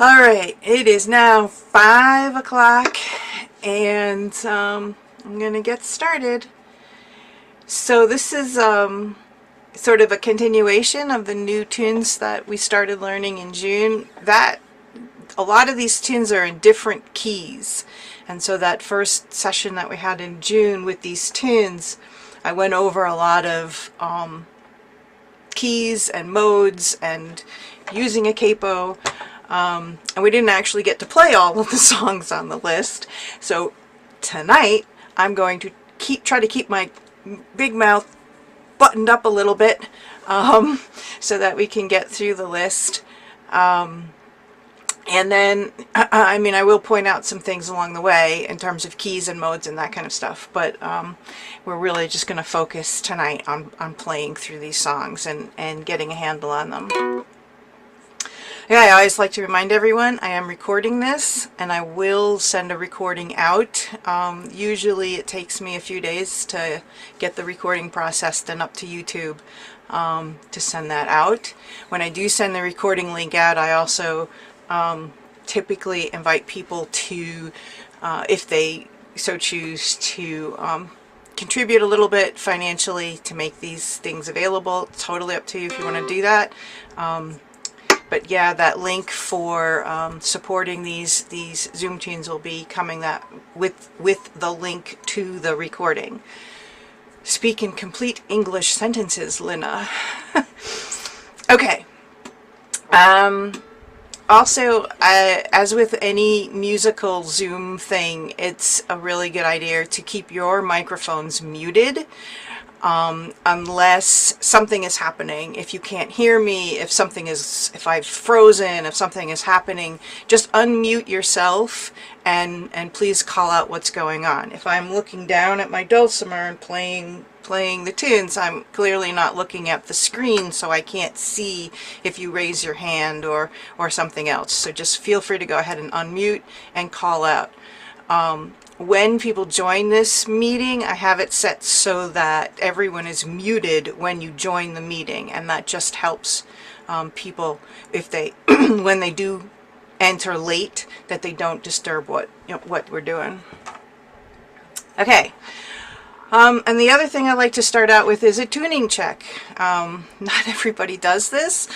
Alright, it is now 5 o'clock and I'm gonna get started. So this is sort of a continuation of the new tunes that we started learning in June. A lot of these tunes are in different keys, and so that first session that we had in June with these tunes, I went over a lot of keys and modes and using a capo. And we didn't actually get to play all of the songs on the list. So tonight I'm going to try to keep my big mouth buttoned up a little bit so that we can get through the list. And then, I will point out some things along the way in terms of keys and modes and that kind of stuff. But we're really just going to focus tonight on playing through these songs and getting a handle on them. Yeah, I always like to remind everyone I am recording this, and I will send a recording out. Usually it takes me a few days to get the recording processed and up to YouTube to send that out. When I do send the recording link out, I also typically invite people to, if they so choose, to contribute a little bit financially to make these things available. It's totally up to you if you want to do that. But yeah, that link for supporting these Zoom tunes will be coming with the link to the recording. Speak in complete English sentences, Lina. Okay. Also, as with any musical Zoom thing, it's a really good idea to keep your microphones muted. Unless something is happening. If you can't hear me, if I've frozen, if something is happening, just unmute yourself and please call out what's going on. If I'm looking down at my dulcimer and playing the tunes, I'm clearly not looking at the screen, so I can't see if you raise your hand or something else. So just feel free to go ahead and unmute and call out. When people join this meeting, I have it set so that everyone is muted when you join the meeting, and that just helps people if they when they do enter late, that they don't disturb what we're doing. Okay. And the other thing I like to start out with is a tuning check. Not everybody does this.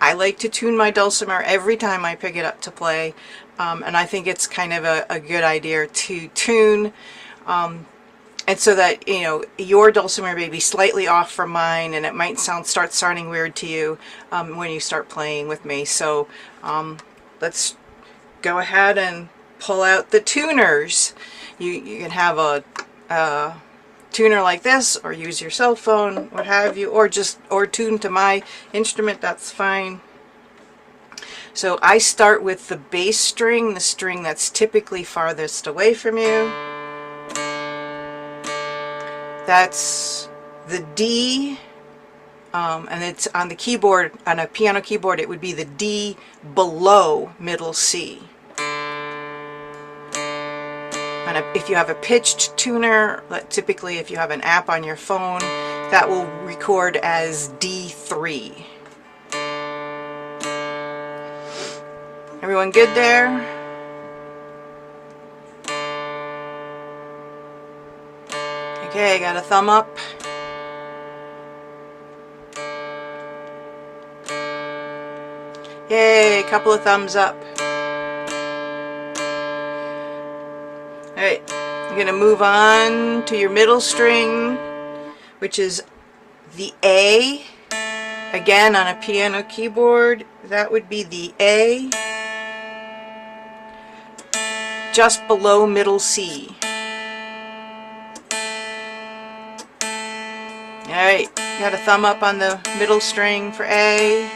I like to tune my dulcimer every time I pick it up to play. And I think it's kind of a good idea to tune, and so that your dulcimer may be slightly off from mine, and it might start sounding weird to you when you start playing with me. So let's go ahead and pull out the tuners. You can have a tuner like this, or use your cell phone, what have you, or tune to my instrument. That's fine. So I start with the bass string, the string that's typically farthest away from you. That's the D, and it's on the keyboard, on a piano keyboard, it would be the D below middle C. And if you have a pitched tuner, typically if you have an app on your phone, that will record as D3. Everyone good there? Okay, got a thumb up. Yay, a couple of thumbs up. Alright, I'm going to move on to your middle string, which is the A. Again, on a piano keyboard, that would be the A. Just below middle C. Alright, got a thumb up on the middle string for A.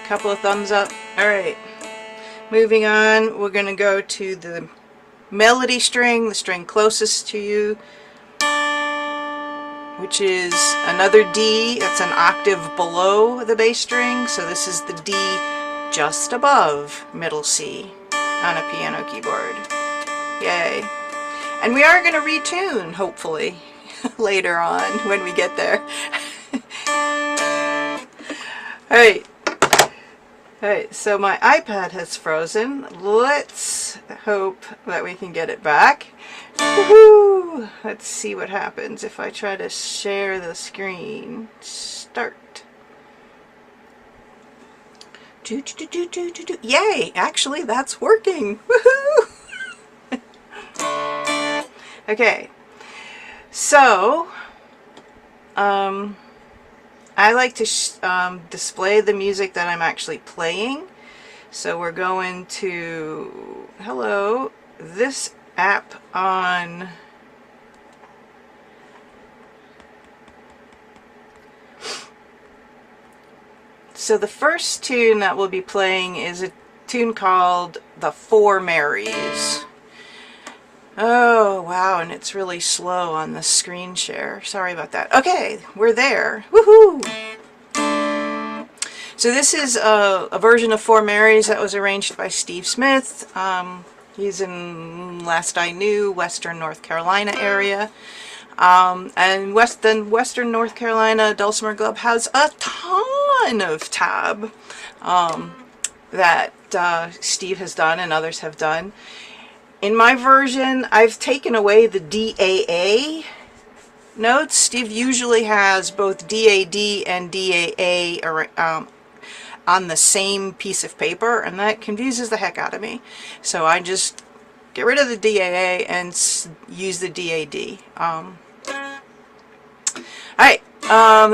Couple of thumbs up. Alright, moving on, we're going to go to the melody string, the string closest to you, which is another D. That's an octave below the bass string, so this is the D just above middle C on a piano keyboard. Yay. And we are going to retune, hopefully, later on when we get there. Alright, Alright, so my iPad has frozen. Let's hope that we can get it back. Woohoo! Let's see what happens if I try to share the screen. Start. Yay! Actually, that's working! Woohoo! Okay, so I like to display the music that I'm actually playing. So we're going to, hello, this app on so the first tune that we'll be playing is a tune called The Four Marys. Oh, wow, and it's really slow on the screen share. Sorry about that. Okay, we're there. Woohoo! So this is a version of Four Marys that was arranged by Steve Smith. He's in, last I knew, Western North Carolina area. And Western North Carolina Dulcimer Club has a ton of tab that Steve has done and others have done. In my version, I've taken away the DAA notes. Steve usually has both DAD and DAA on the same piece of paper, and that confuses the heck out of me. So I just get rid of the DAA and use the DAD. Alright,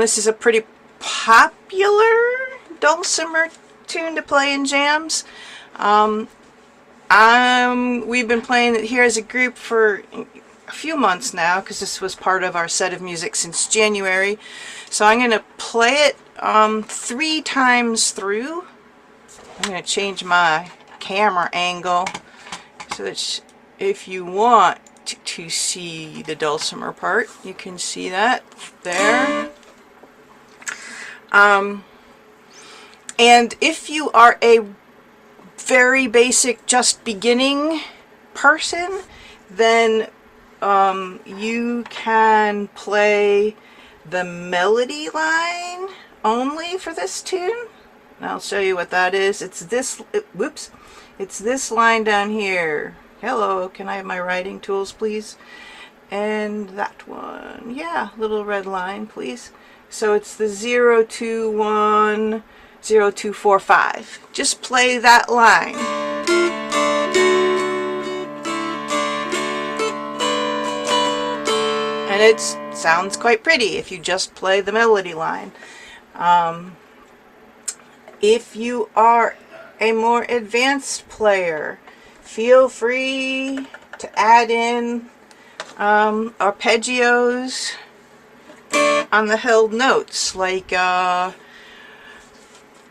this is a pretty popular dulcimer tune to play in jams. We've been playing it here as a group for a few months now because this was part of our set of music since January. So I'm going to play it 3 times through. I'm going to change my camera angle so that if you want to see the dulcimer part, you can see that there. And if you are a very basic, just beginning person, then you can play the melody line only for this tune. And I'll show you what that is. It's this, whoops, it's this line down here. Hello, can I have my writing tools, please? And that one, yeah, little red line, please. So it's the 021 0245. Just play that line. And it sounds quite pretty if you just play the melody line. If you are a more advanced player, feel free to add in arpeggios on the held notes, like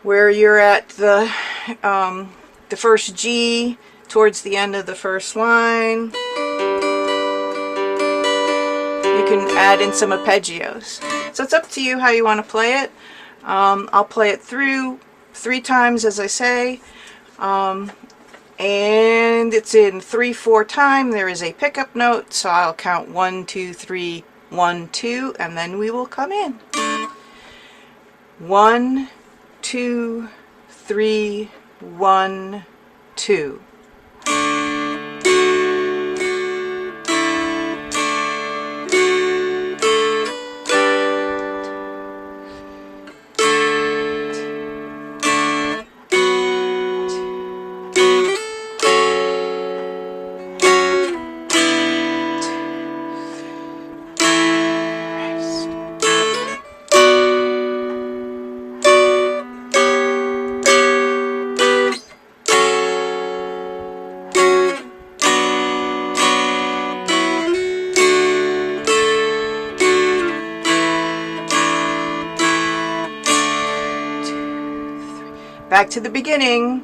where you're at the first G towards the end of the first line. You can add in some arpeggios. So it's up to you how you want to play it. I'll play it through 3 times, as I say. And it's in 3/4 time. There is a pickup note, so I'll count 1 2 3 1 2, and then we will come in. 1 2 3 1 2. Back to the beginning.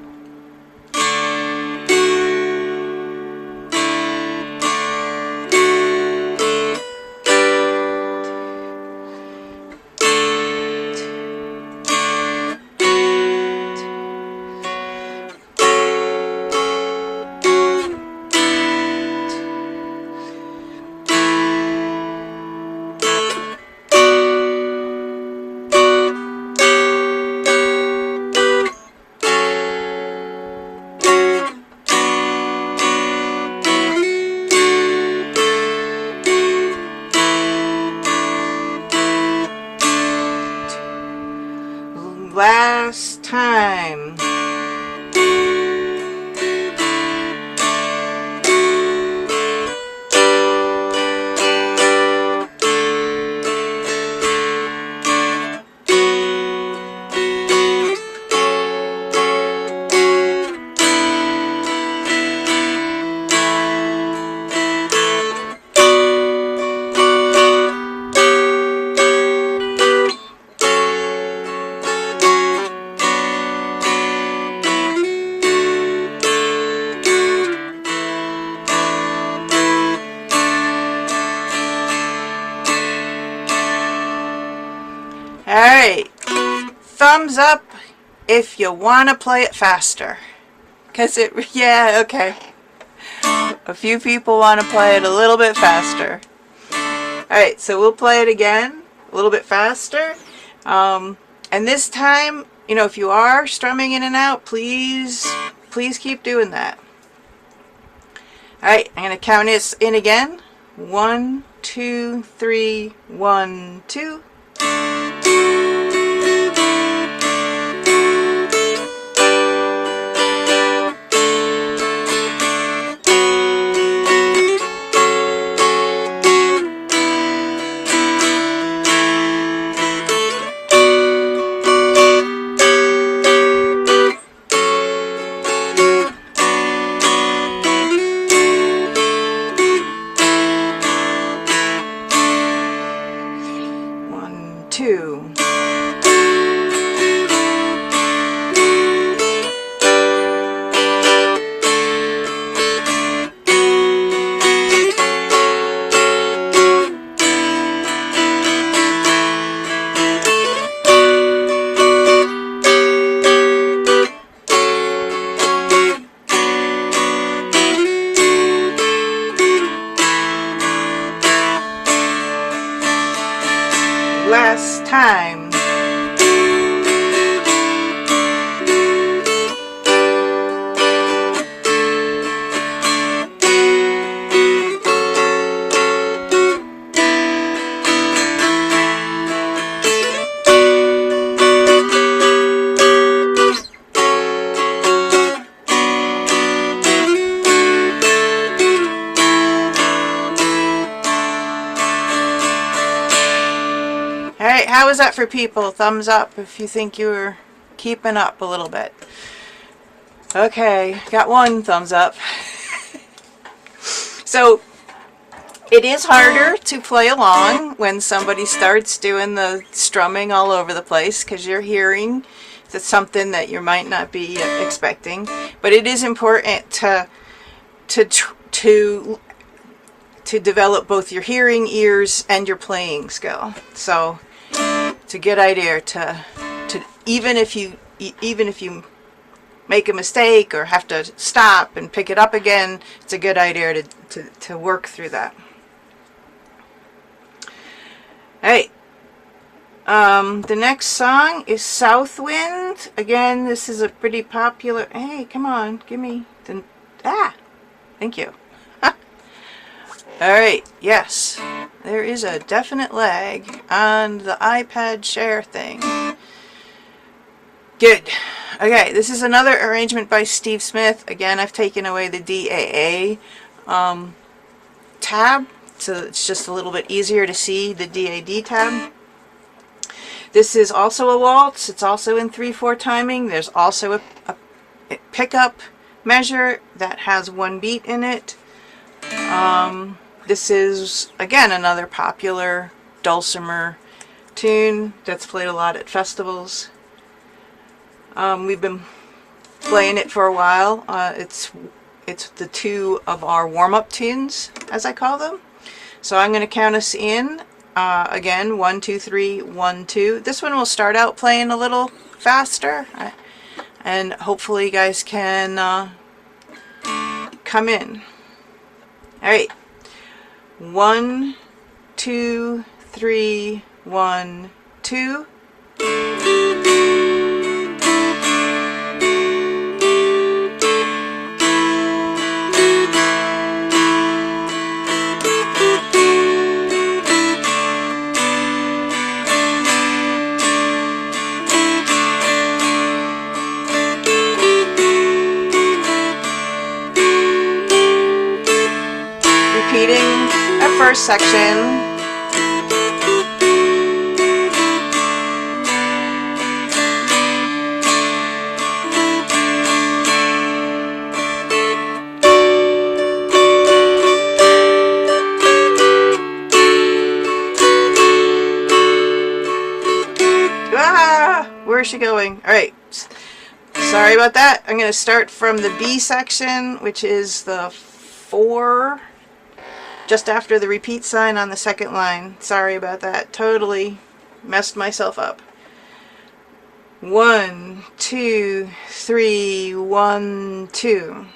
last time. Alright, thumbs up if you want to play it faster. Yeah, okay. A few people want to play it a little bit faster. Alright, so we'll play it again, a little bit faster. And this time, you know, if you are strumming in and out, please keep doing that. Alright, I'm going to count this in again. 1, 2, 3, 1, 2. Last time. Alright, how was that for people? Thumbs up if you think you were keeping up a little bit. Okay, got one thumbs up. So, it is harder to play along when somebody starts doing the strumming all over the place because you're hearing that's something that you might not be expecting. But it is important to develop both your hearing, ears, and your playing skill. So it's a good idea to even if you make a mistake or have to stop and pick it up again, it's a good idea to work through that. Alright. The next song is Southwind. Again, this is a pretty popular. Hey, come on, give me the. Thank you. Alright, yes. There is a definite lag on the iPad share thing. Good. Okay, this is another arrangement by Steve Smith. Again, I've taken away the DAA tab, so it's just a little bit easier to see the DAD tab. This is also a waltz. It's also in 3/4 timing. There's also a pickup measure that has 1 beat in it. This is, again, another popular Dulcimer tune that's played a lot at festivals. We've been playing it for a while. It's the 2 of our warm-up tunes, as I call them. So I'm going to count us in. Again, 1, 2, 3, 1, 2. This one will start out playing a little faster, and hopefully you guys can come in. Alright. 1, 2, 3, 1, 2. first section. Where's she going? All right. Sorry about that. I'm going to start from the B section, which is the 4, just after the repeat sign on the second line. Sorry about that. Totally messed myself up. 1, 2, 3, 1, 2.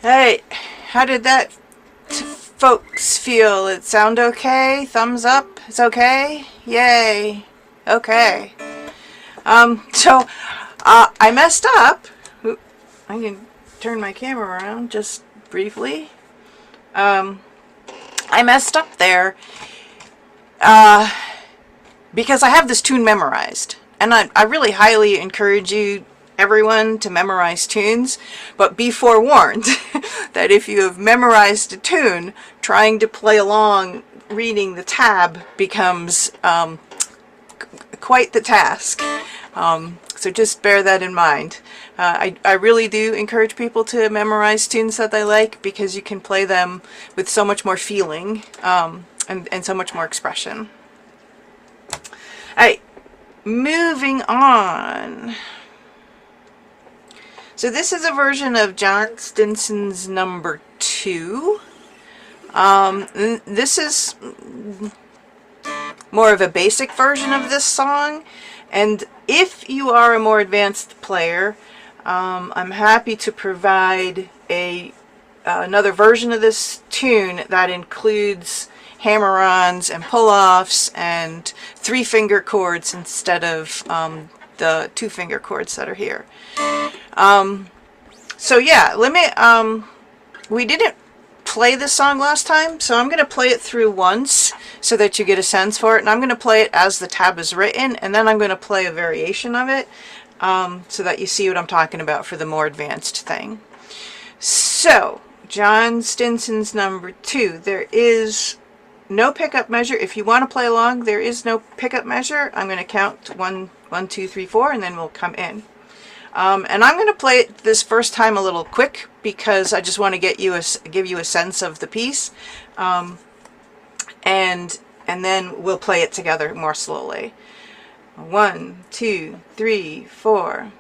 Hey, how did that folks feel? It sound okay? Thumbs up? It's okay? Yay. Okay. I messed up. Oop, I can turn my camera around just briefly. I messed up there because I have this tune memorized. And I really highly encourage you, everyone, to memorize tunes, but be forewarned that if you have memorized a tune, trying to play along reading the tab becomes quite the task. So just bear that in mind. I really do encourage people to memorize tunes that they like, because you can play them with so much more feeling and so much more expression. Alright, moving on. So this is a version of John Stinson's number 2. This is more of a basic version of this song, and if you are a more advanced player, I'm happy to provide another version of this tune that includes hammer-ons and pull-offs and 3-finger chords instead of the 2-finger chords that are here. So yeah, we didn't play this song last time, so I'm going to play it through once so that you get a sense for it, and I'm going to play it as the tab is written, and then I'm going to play a variation of it so that you see what I'm talking about for the more advanced thing. So, John Stinson's number 2, there is no pickup measure. If you want to play along, there is no pickup measure. I'm going to count 1, 2, 3, 4, and then we'll come in. And I'm going to play it this first time a little quick because I just want to give you a sense of the piece, and then we'll play it together more slowly. 1, 2, 3, 4.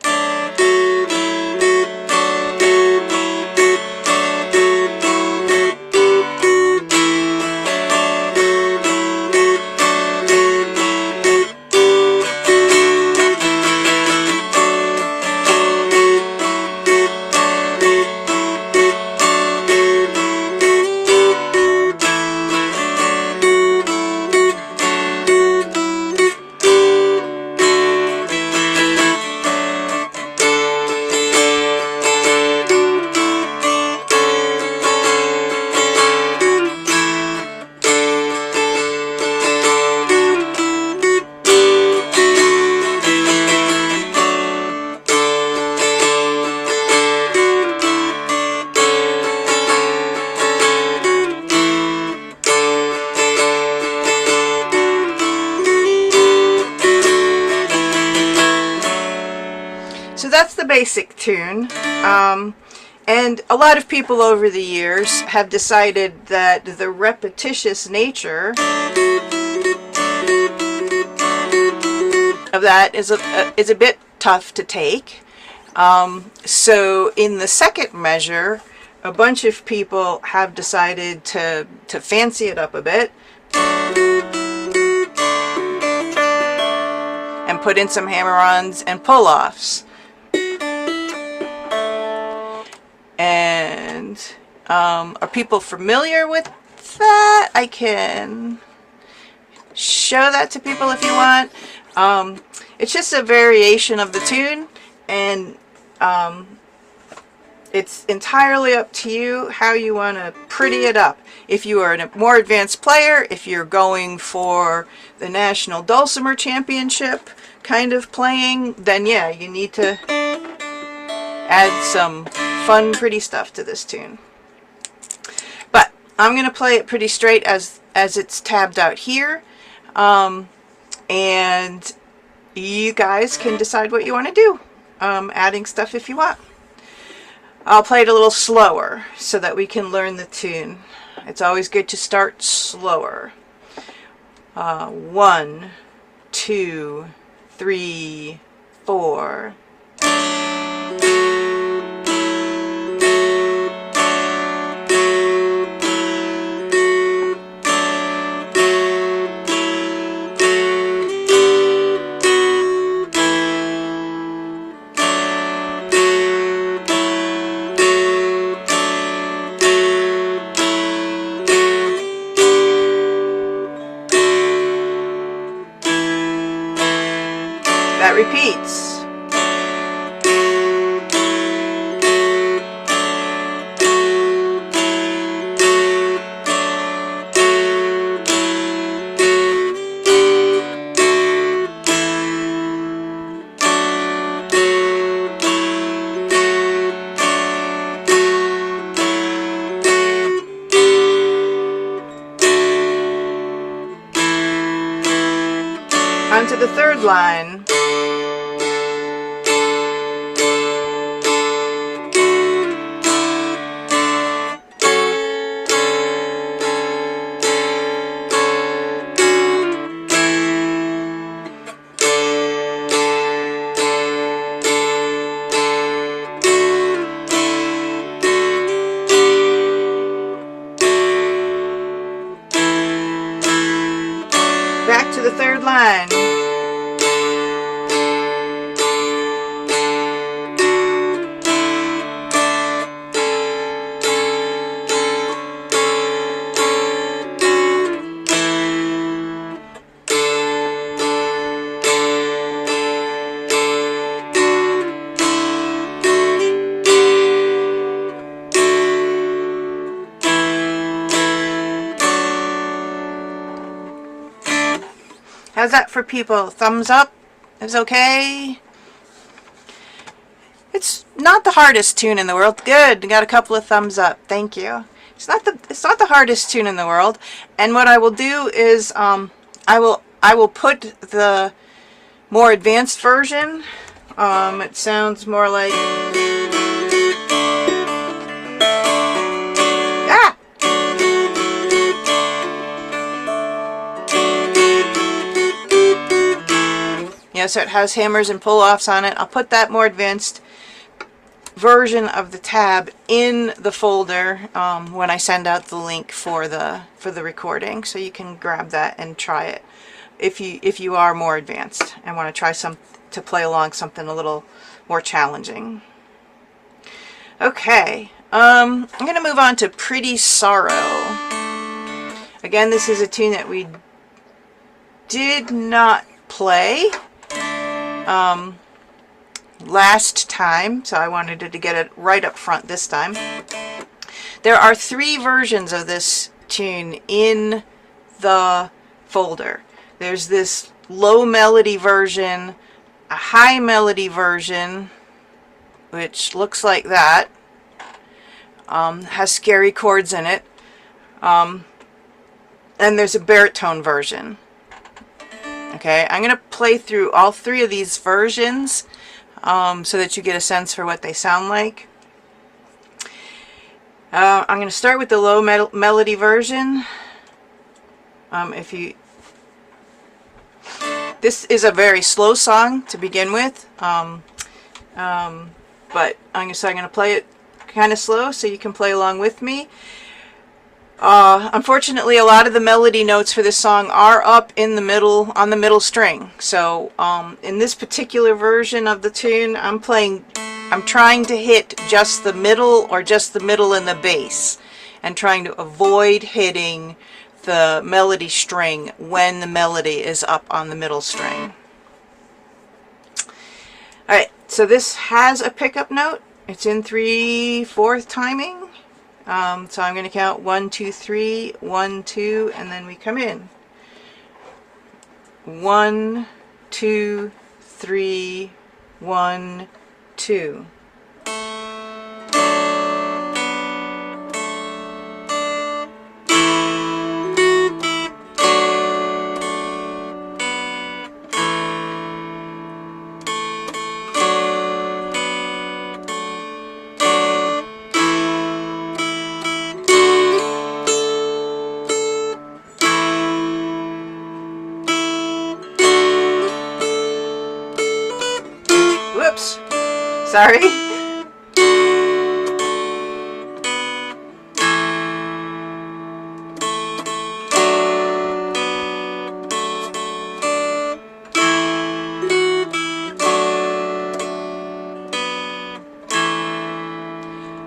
So that's the basic tune. And a lot of people over the years have decided that the repetitious nature of that is a bit tough to take. So in the second measure, a bunch of people have decided to fancy it up a bit and put in some hammer-ons and pull-offs. And are people familiar with that? I can show that to people if you want. It's just a variation of the tune, and it's entirely up to you how you want to pretty it up. If you are a more advanced player, if you're going for the National Dulcimer Championship kind of playing, then yeah, you need to add some fun, pretty stuff to this tune. But I'm going to play it pretty straight as it's tabbed out here. And you guys can decide what you want to do, adding stuff if you want. I'll play it a little slower so that we can learn the tune. It's always good to start slower. 1, 2, 3, 4. That repeats. On to the third line. Back to the third line. How's that for people? Thumbs up is okay. It's not the hardest tune in the world. Good. Got a couple of thumbs up. Thank you. It's not the hardest tune in the world. And what I will do is I will put the more advanced version. It sounds more like yeah, so it has hammers and pull-offs on it. I'll put that more advanced version of the tab in the folder when I send out the link for the recording, so you can grab that and try it if you are more advanced and want to try to play along something a little more challenging. Okay, I'm going to move on to Pretty Saro. Again, this is a tune that we did not play last time, so I wanted to get it right up front this time. There are 3 versions of this tune in the folder. There's this low melody version, a high melody version, which looks like that, has scary chords in it, and there's a baritone version. Okay, I'm going to play through all 3 of these versions so that you get a sense for what they sound like. I'm going to start with the low melody version. This is a very slow song to begin with, but I'm going to play it kind of slow so you can play along with me. Unfortunately, a lot of the melody notes for this song are up in the middle, on the middle string. So in this particular version of the tune, I'm trying to hit just the middle, or just the middle and the bass, and trying to avoid hitting the melody string when the melody is up on the middle string. Alright, so this has a pickup note. It's in 3/4 timing. So I'm going to count 1, 2, 3, 1, 2, and then we come in. 1, 2, 3, 1, 2. Whoops. Sorry.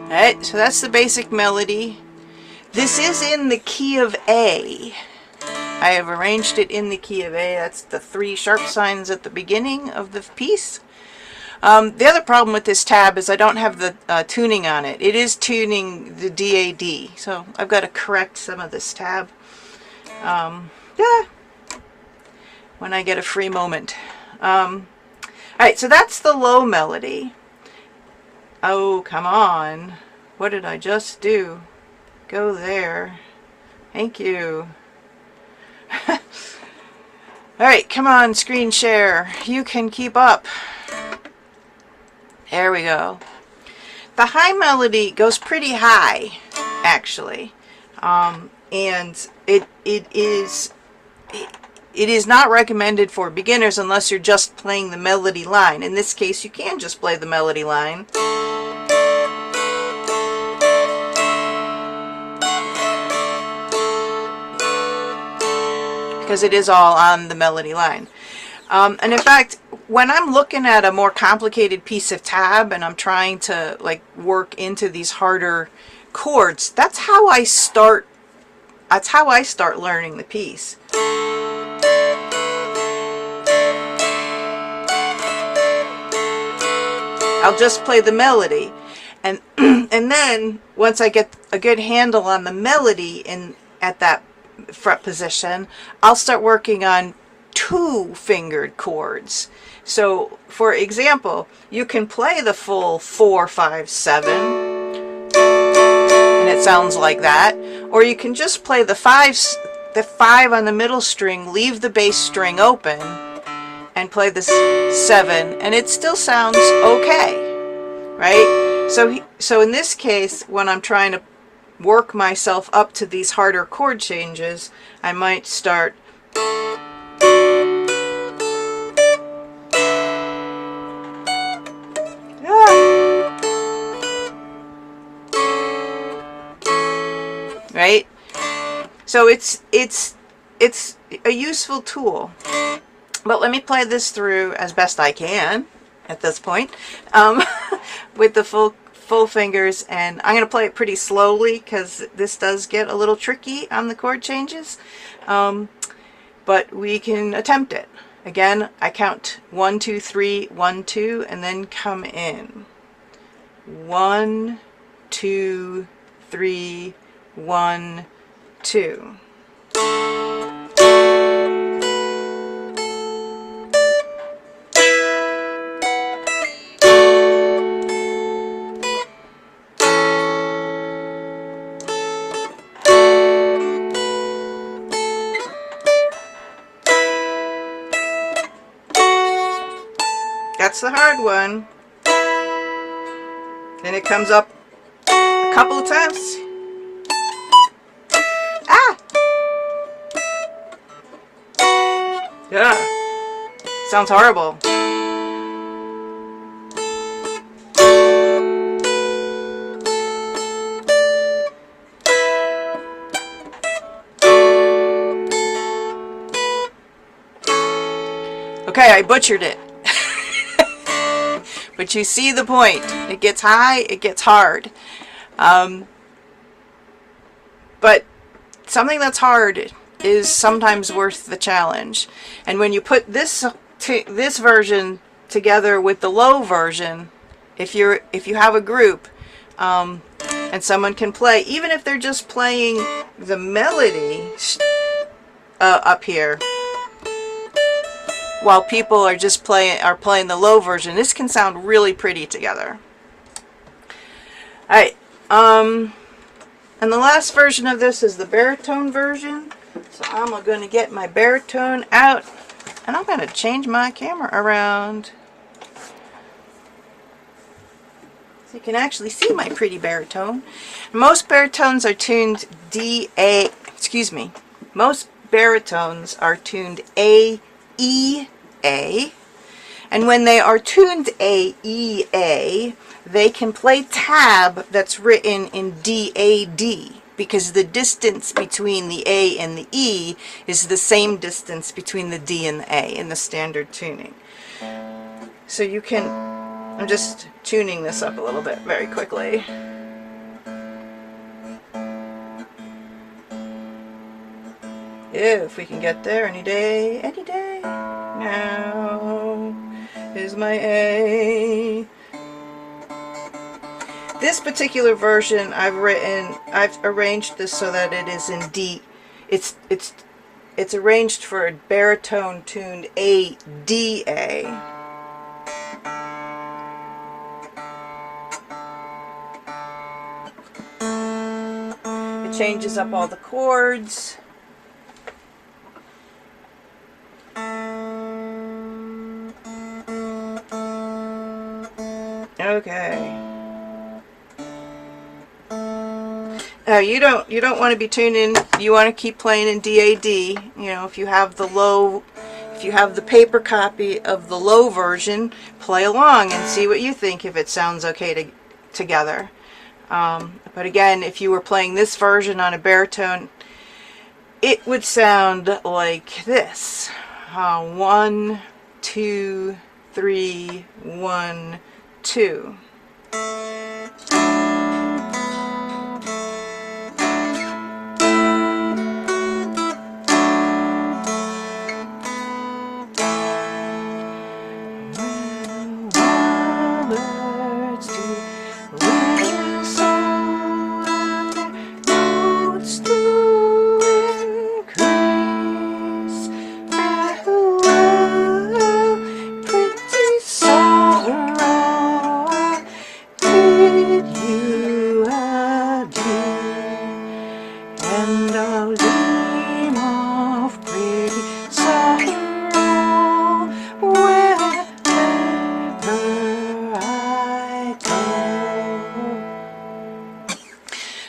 Alright, so that's the basic melody. This is in the key of A. I have arranged it in the key of A. That's the 3 sharp signs at the beginning of the piece. The other problem with this tab is I don't have the tuning on it. It is tuning the DAD, so I've got to correct some of this tab. Yeah, when I get a free moment. Alright, so that's the low melody. Oh, come on. What did I just do? Go there. Thank you. Alright, come on, screen share. You can keep up. There we go. The high melody goes pretty high, actually. And it is not recommended for beginners unless you're just playing the melody line. In this case, you can just play the melody line. Because it is all on the melody line. And in fact, when I'm looking at a more complicated piece of tab and I'm trying to like work into these harder chords, that's how I start learning the piece. I'll just play the melody, and and then once I get a good handle on the melody at that fret position, I'll start working on 2-fingered chords. So for example, you can play the full 4, 5, 7 and it sounds like that, or you can just play the 5 on the middle string, leave the bass string open and play the 7 and it still sounds okay, right? So in this case, when I'm trying to work myself up to these harder chord changes, I might start right? So it's a useful tool. But let me play this through as best I can at this point, with the full fingers, and I'm going to play it pretty slowly because this does get a little tricky on the chord changes, but we can attempt it. Again, I count 1, 2, 3, 1, 2, and then come in. 1, 2, 3, 1, 2. That's the hard one. And it comes up a couple of times. Ah! Yeah. Sounds horrible. Okay, I butchered it. But you see the point. It gets high, it gets hard. But something that's hard is sometimes worth the challenge. And when you put this version together with the low version, if you have a group and someone can play, even if they're just playing the melody up here, while people are just playing the low version, this can sound really pretty together. Alright, and the last version of this is the baritone version. So I'm going to get my baritone out, and I'm going to change my camera around so you can actually see my pretty baritone. Most baritones are tuned most baritones are tuned A, E, A, and when they are tuned A, E, A, they can play tab that's written in D, A, D, because the distance between the A and the E is the same distance between the D and the A in the standard tuning. So you can, I'm just tuning this up a little bit very quickly. If we can get there any day, any day. Now is my A. This particular version I've arranged this so that it is in D. It's arranged for a baritone tuned A, D, A. It changes up all the chords. Okay. Now you don't want to be tuning. You want to keep playing in DAD. You know, if you have the paper copy of the low version, play along and see what you think, if it sounds okay together. But again, if you were playing this version on a baritone, it would sound like this. 1, 2, 3, 1, 2.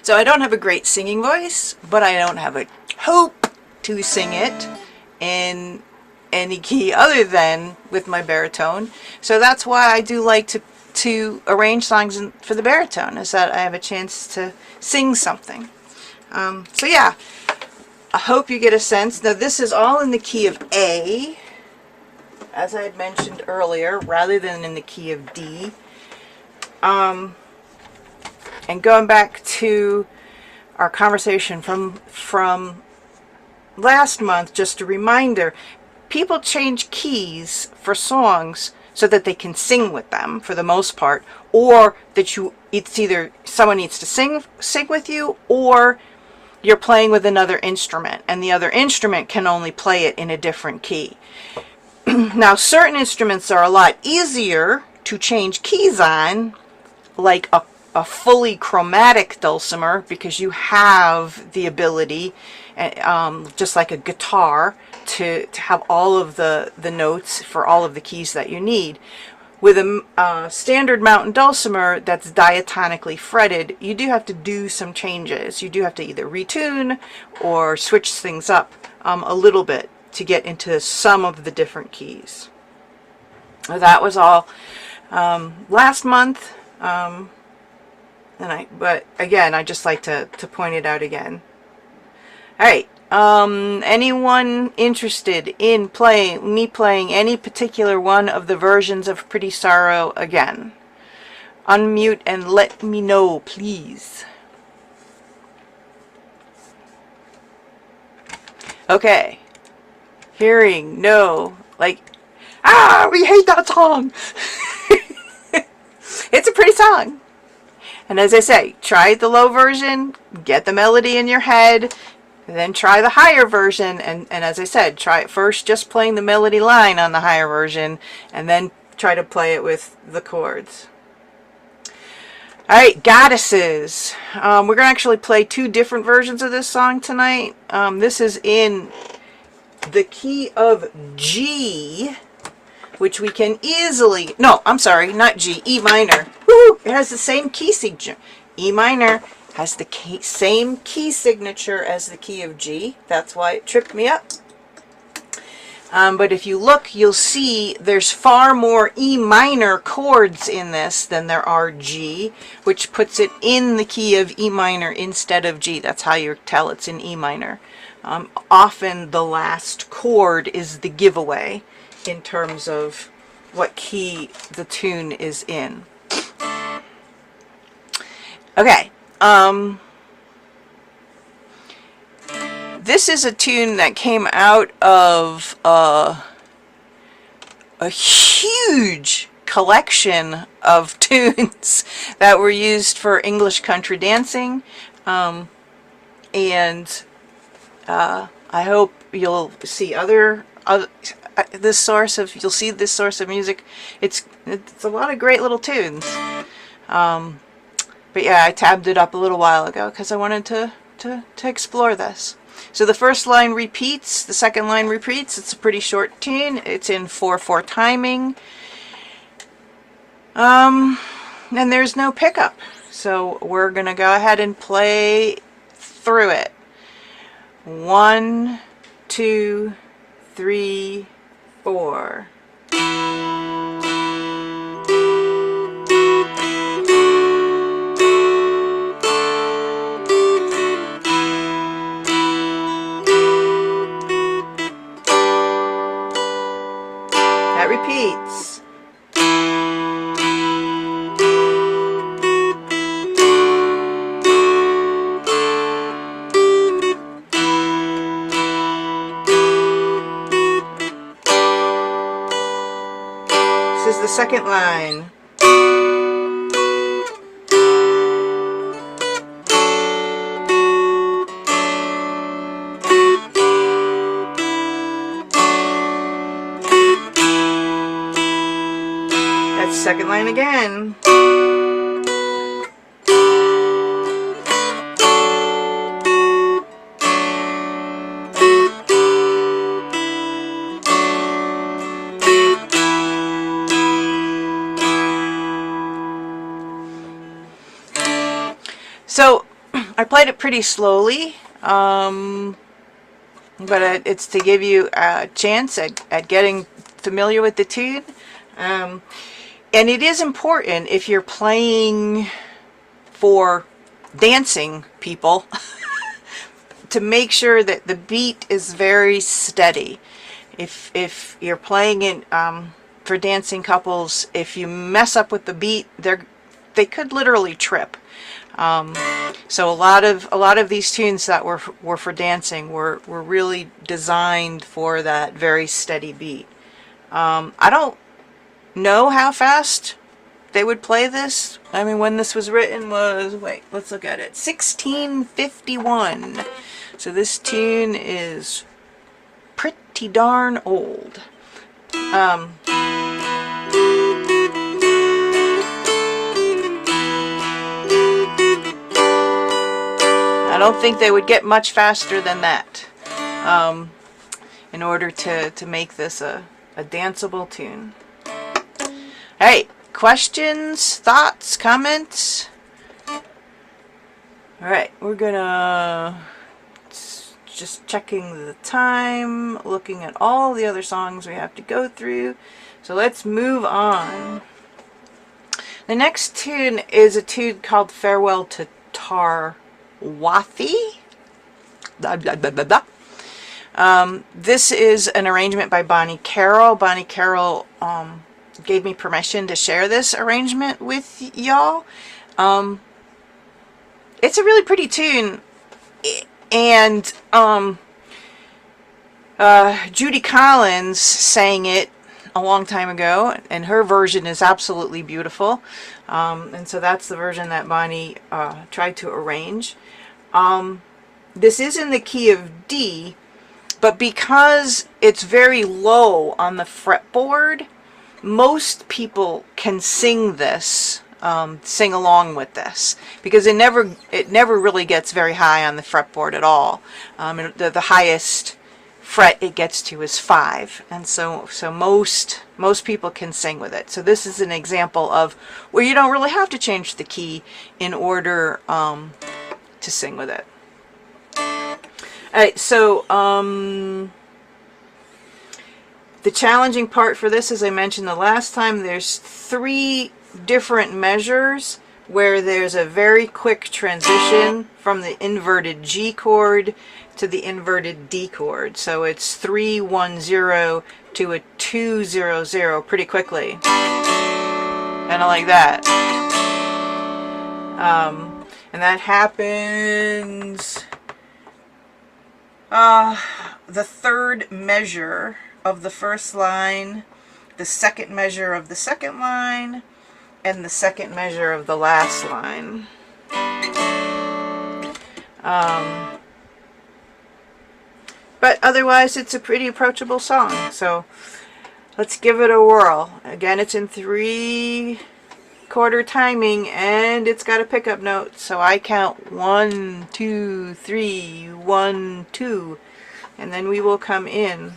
So I don't have a great singing voice, but I don't have a hope to sing it in any key other than with my baritone. So that's why I do like to arrange songs for the baritone, is that I have a chance to sing something. So yeah, I hope you get a sense. Now this is all in the key of A, as I had mentioned earlier, rather than in the key of D. And going back to our conversation from last month, just a reminder, people change keys for songs so that they can sing with them for the most part, or that it's either someone needs to sing with you, or you're playing with another instrument and the other instrument can only play it in a different key. Now certain instruments are a lot easier to change keys on, like a fully chromatic dulcimer, because you have the ability, just like a guitar, to have all of the notes for all of the keys that you need. With a standard mountain dulcimer that's diatonically fretted, you do have to do some changes. You do have to either retune or switch things up a little bit to get into some of the different keys. That was all last month, but again, I just like to point it out again. All right. Anyone interested in playing any particular one of the versions of Pretty Saro again? Unmute and let me know, please. Okay. Hearing no. Like, we hate that song. It's a pretty song. And as I say, try the low version, get the melody in your head, and then try the higher version, and as I said, try it first just playing the melody line on the higher version, and then try to play it with the chords. Alright, Goddesses. We're going to actually play two different versions of this song tonight. This is in the key of G, which we can easily... No, I'm sorry, not G, E minor. Woo! It has the same key signature. E minor has the same key signature as the key of G. That's why it tripped me up. But if you look, you'll see there's far more E minor chords in this than there are G, which puts it in the key of E minor instead of G. That's how you tell it's in E minor. Often the last chord is the giveaway in terms of what key the tune is in. Okay. This is a tune that came out of a huge collection of tunes that were used for English country dancing, and I hope you'll see this source of music. It's a lot of great little tunes. But yeah, I tabbed it up a little while ago because I wanted to explore this. So the first line repeats, the second line repeats. It's a pretty short tune. It's in 4/4 timing. And there's no pickup. So we're going to go ahead and play through it. 1, 2, 3, 4. That repeats. This is the second line. Second line again. So I played it pretty slowly, but it's to give you a chance at getting familiar with the tune. And it is important if you're playing for dancing people to make sure that the beat is very steady. If you're playing it for dancing couples, if you mess up with the beat, they could literally trip. So a lot of these tunes that were for dancing were really designed for that very steady beat. I don't know how fast they would play this. I mean, when this was written was, wait, let's look at it, 1651. So this tune is pretty darn old. I don't think they would get much faster than that in order to make this a danceable tune. Hey, questions, thoughts, comments? Alright, we're gonna just checking the time, looking at all the other songs we have to go through. So let's move on. The next tune is a tune called Farewell to Tarwathie. Blah, blah, blah, blah, blah. This is an arrangement by Bonnie Carroll. Bonnie Carroll gave me permission to share this arrangement with y'all. It's a really pretty tune, and Judy Collins sang it a long time ago, and her version is absolutely beautiful. And so that's the version that Bonnie tried to arrange. This is in the key of D, but because it's very low on the fretboard, most people can sing this, sing along with this, because it never really gets very high on the fretboard at all. The highest fret it gets to is 5, and so most people can sing with it. So this is an example of where you don't really have to change the key in order to sing with it. Alright, so the challenging part for this, as I mentioned the last time, there's 3 different measures where there's a very quick transition from the inverted G chord to the inverted D chord. So it's 3-1-0 to a 2-0-0 pretty quickly. Kind of like that. And that happens the 3rd measure of the first line, the 2nd measure of the 2nd line, and the 2nd measure of the last line. But otherwise it's a pretty approachable song, so let's give it a whirl. Again, it's in 3/4 timing, and it's got a pickup note, so I count 1, 2, 3, 1, 2, and then we will come in.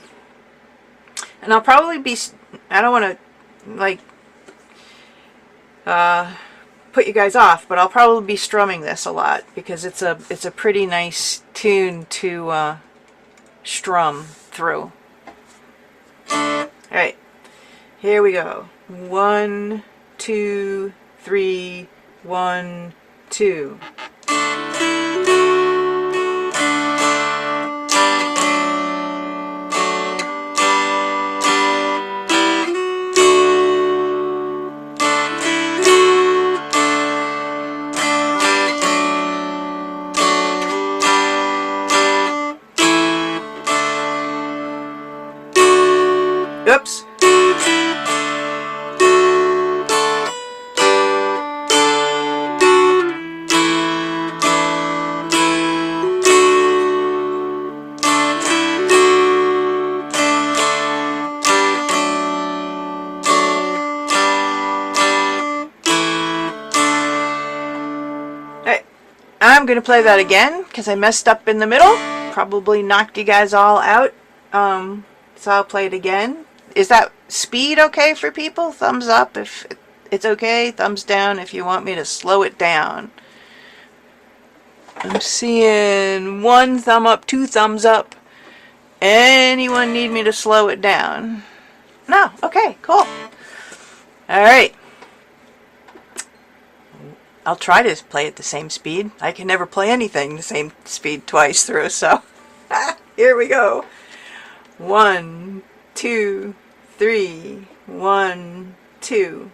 And I'll probably be, I don't want to like put you guys off, but I'll probably be strumming this a lot because it's a pretty nice tune to strum through. Alright, here we go. 1, 2, 3, 1, 2. Oops. Alright, I'm going to play that again because I messed up in the middle. Probably knocked you guys all out. So I'll play it again. Is that speed okay for people? Thumbs up if it's okay. Thumbs down if you want me to slow it down. I'm seeing 1 thumb up, 2 thumbs up. Anyone need me to slow it down? No? Okay, cool. Alright. I'll try to play at the same speed. I can never play anything the same speed twice through, so here we go. 1, 2, 3, 1, 2.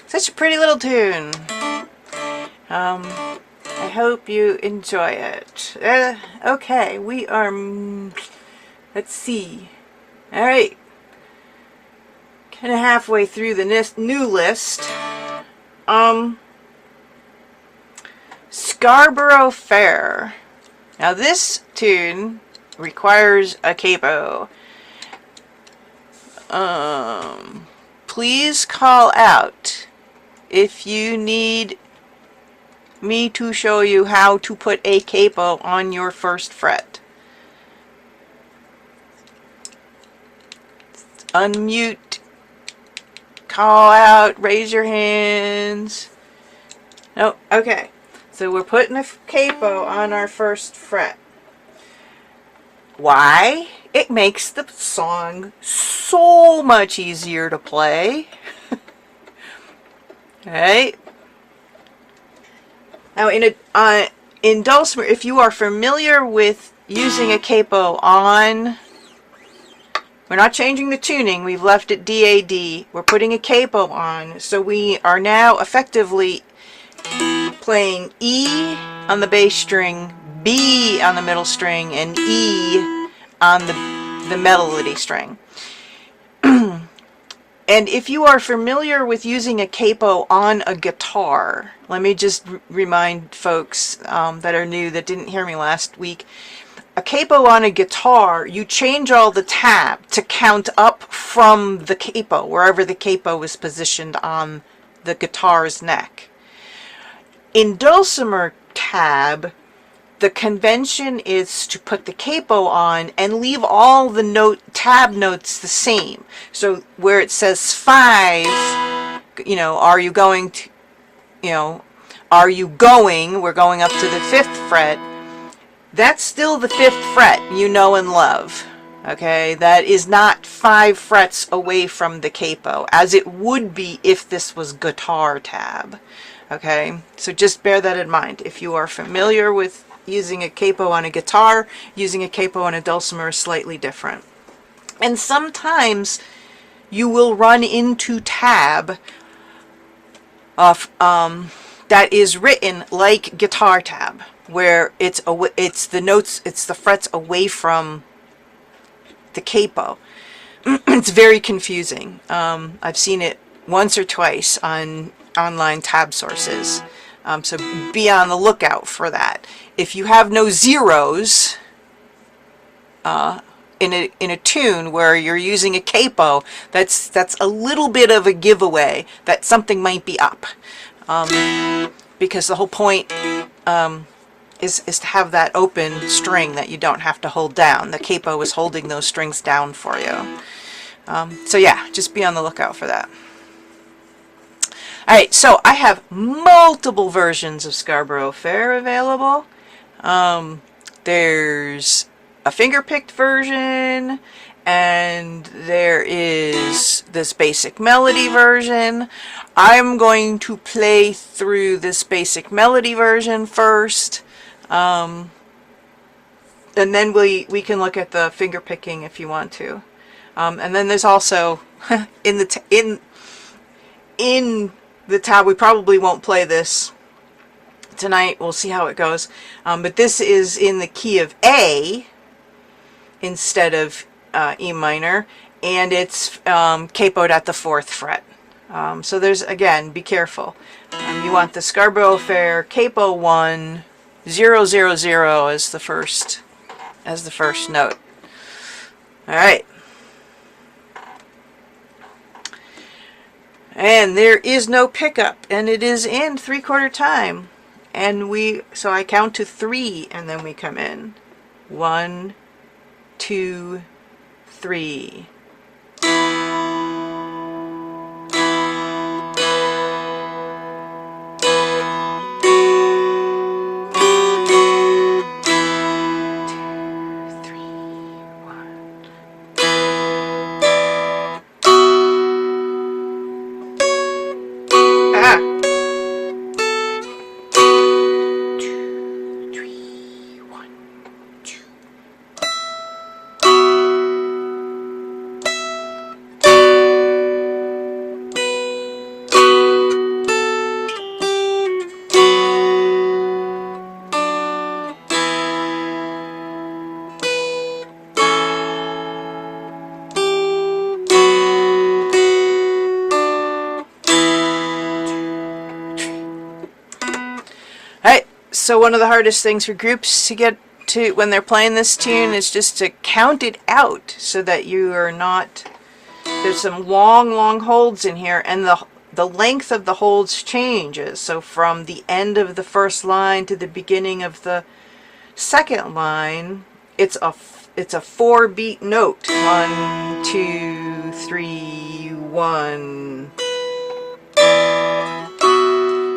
Such a pretty little tune. I hope you enjoy it. Okay, we are, let's see. All right, kind of halfway through the new list. Scarborough Fair. Now this tune requires a capo. Please call out if you need me to show you how to put a capo on your first fret. Unmute, call out, raise your hands. No, okay. So we're putting a capo on our first fret. Why? It makes the song so much easier to play. Right? Now in Dulcimer, if you are familiar with using a capo on, we're not changing the tuning, we've left it DAD, we're putting a capo on, so we are now effectively playing E on the bass string, B on the middle string, and E on the melody string. And if you are familiar with using a capo on a guitar, let me just remind folks that are new that didn't hear me last week. A capo on a guitar, you change all the tab to count up from the capo, wherever the capo is positioned on the guitar's neck. In Dulcimer tab, the convention is to put the capo on and leave all the tab notes the same. So where it says 5, are you going to, are you going, we're going up to the 5th fret. That's still the 5th fret, you know and love. Okay, that is not 5 frets away from the capo, as it would be if this was guitar tab. Okay, so just bear that in mind. If you are familiar with using a capo on a guitar, using a capo on a dulcimer is slightly different. And sometimes you will run into tab that is written like guitar tab, where it's the frets away from the capo. It's very confusing. I've seen it once or twice on online tab sources. So be on the lookout for that. If you have no zeros in a tune where you're using a capo, that's a little bit of a giveaway that something might be up, because the whole point is to have that open string that you don't have to hold down. The capo is holding those strings down for you. So yeah, just be on the lookout for that. Alright, so I have multiple versions of Scarborough Fair available. There's a finger-picked version, and there is this basic melody version. I'm going to play through this basic melody version first, and then we can look at the finger-picking if you want to. And then there's also, in the tab, we probably won't play this tonight, we'll see how it goes, but this is in the key of A instead of E minor, and it's capoed at the 4th fret. So there's, again, be careful. You want the Scarborough Fair capo 1, 0, 0, 0 as the first note. Alright. And there is no pickup, and it is in 3/4 time. And so I count to 3, and then we come in. 1, 2, 3. So one of the hardest things for groups to get to when they're playing this tune is just to count it out so that you are not, there's some long holds in here, and the length of the holds changes. So from the end of the first line to the beginning of the second line, it's a 4-beat note. 1, 2, 3, 1.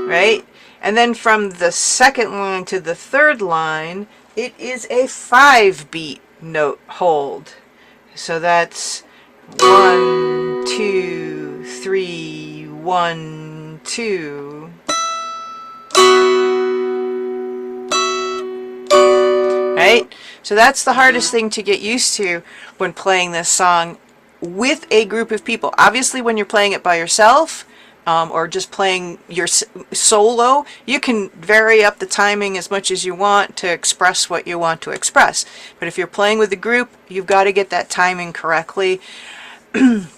Right? And then from the second line to the third line, it is a 5-beat note hold. So that's 1, 2, 3, 1, 2. Right? So that's the hardest thing to get used to when playing this song with a group of people. Obviously, when you're playing it by yourself, or just playing your solo, you can vary up the timing as much as you want to express what you want to express. But if you're playing with a group, you've got to get that timing correctly. And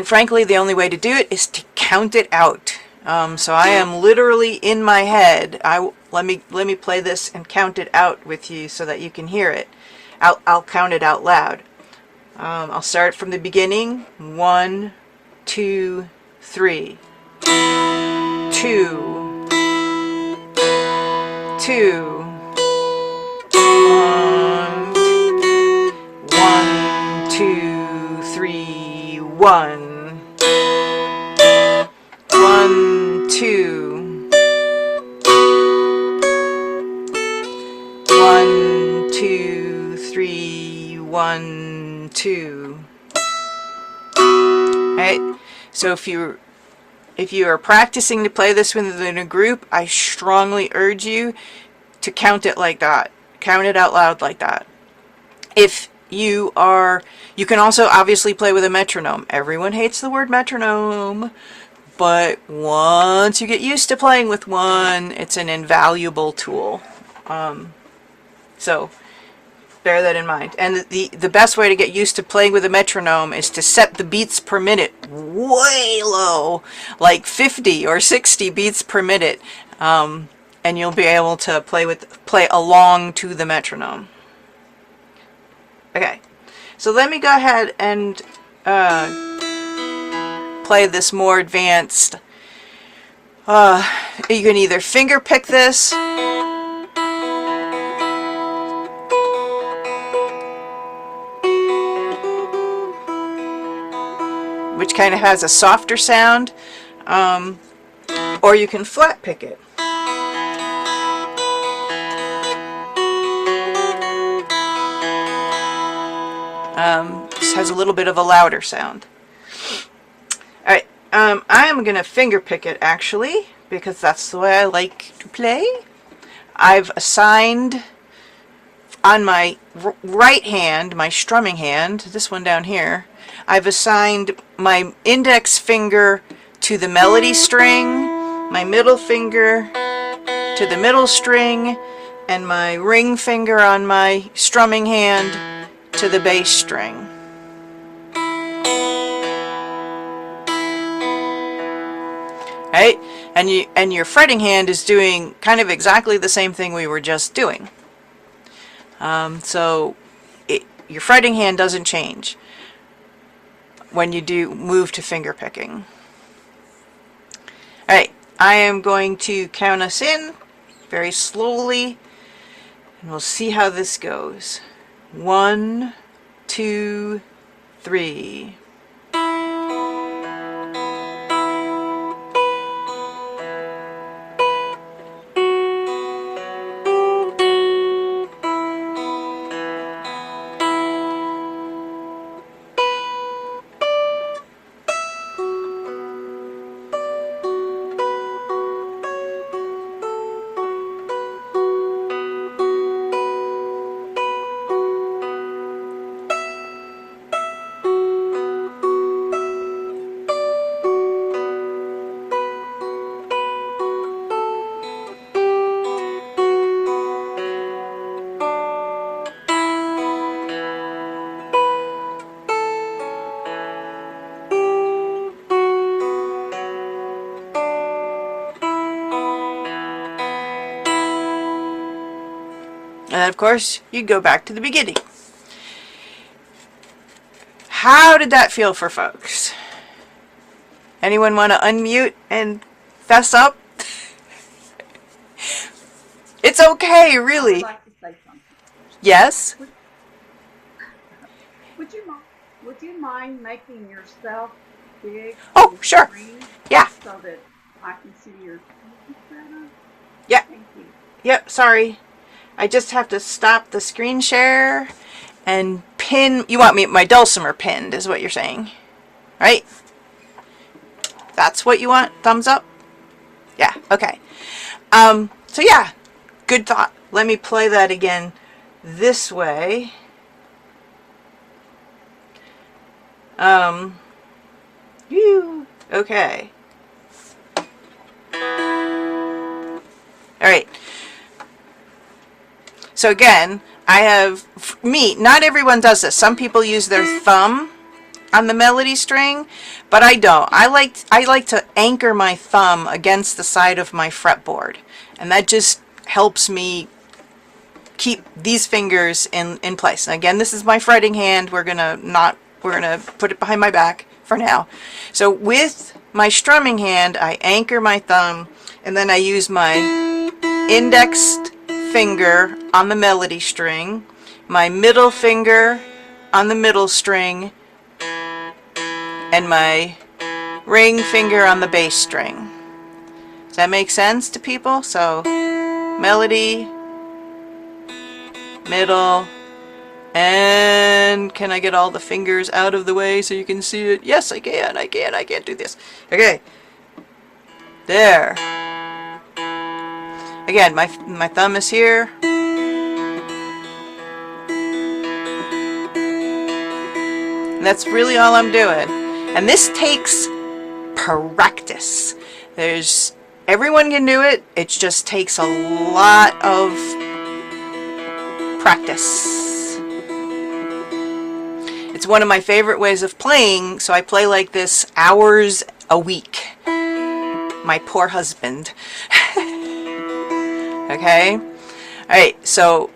frankly, the only way to do it is to count it out. So I am literally in my head. Let me play this and count it out with you so that you can hear it. I'll count it out loud. I'll start from the beginning. 1, 2, 3. 2, 2. 1, 2, 3, 1. 1, 2. 1, 2, 3, 1, 2. Right? So if you are practicing to play this within a group, I strongly urge you to count it like that. Count it out loud like that. If you can also obviously play with a metronome. Everyone hates the word metronome, but once you get used to playing with one, it's an invaluable tool. So bear that in mind. And the best way to get used to playing with a metronome is to set the beats per minute way low, like 50 or 60 beats per minute, and you'll be able to play along to the metronome. Okay, so let me go ahead and play this more advanced. You can either finger pick this, which kind of has a softer sound, or you can flat pick it. This has a little bit of a louder sound. Alright, I am going to finger pick it actually, because that's the way I like to play. I've assigned on my right hand, my strumming hand, this one down here, I've assigned my index finger to the melody string, my middle finger to the middle string, and my ring finger on my strumming hand to the bass string. Right? And your fretting hand is doing kind of exactly the same thing we were just doing. So your fretting hand doesn't change when you do move to finger picking. Alright, I am going to count us in very slowly, and we'll see how this goes. 1, 2, 3. And of course, you go back to the beginning. How did that feel for folks? Anyone want to unmute and fess up? It's okay, really. I would like to say something. Yes? Would you mind making yourself big? Oh, sure. Yeah. So that I can see your feet better? Yeah. Thank you. Yep, sorry. I just have to stop the screen share and pin. You want me my Dulcimer pinned is what you're saying, right? That's what you want? Thumbs up? Yeah, okay. So yeah, good thought. Let me play that again this way. Okay. All right. So again, I have not everyone does this. Some people use their thumb on the melody string, but I don't. I like to anchor my thumb against the side of my fretboard, and that just helps me keep these fingers in place. And again, this is my fretting hand. We're gonna put it behind my back for now. So with my strumming hand, I anchor my thumb, and then I use my indexed finger on the melody string, my middle finger on the middle string, and my ring finger on the bass string. Does that make sense to people? So melody, middle, and can I get all the fingers out of the way so you can see it? Yes, I can. I can't do this. Okay. There. Again, my thumb is here. And that's really all I'm doing. And this takes practice. Everyone can do it. It just takes a lot of practice. It's one of my favorite ways of playing, so I play like this hours a week. My poor husband. Okay? Alright, so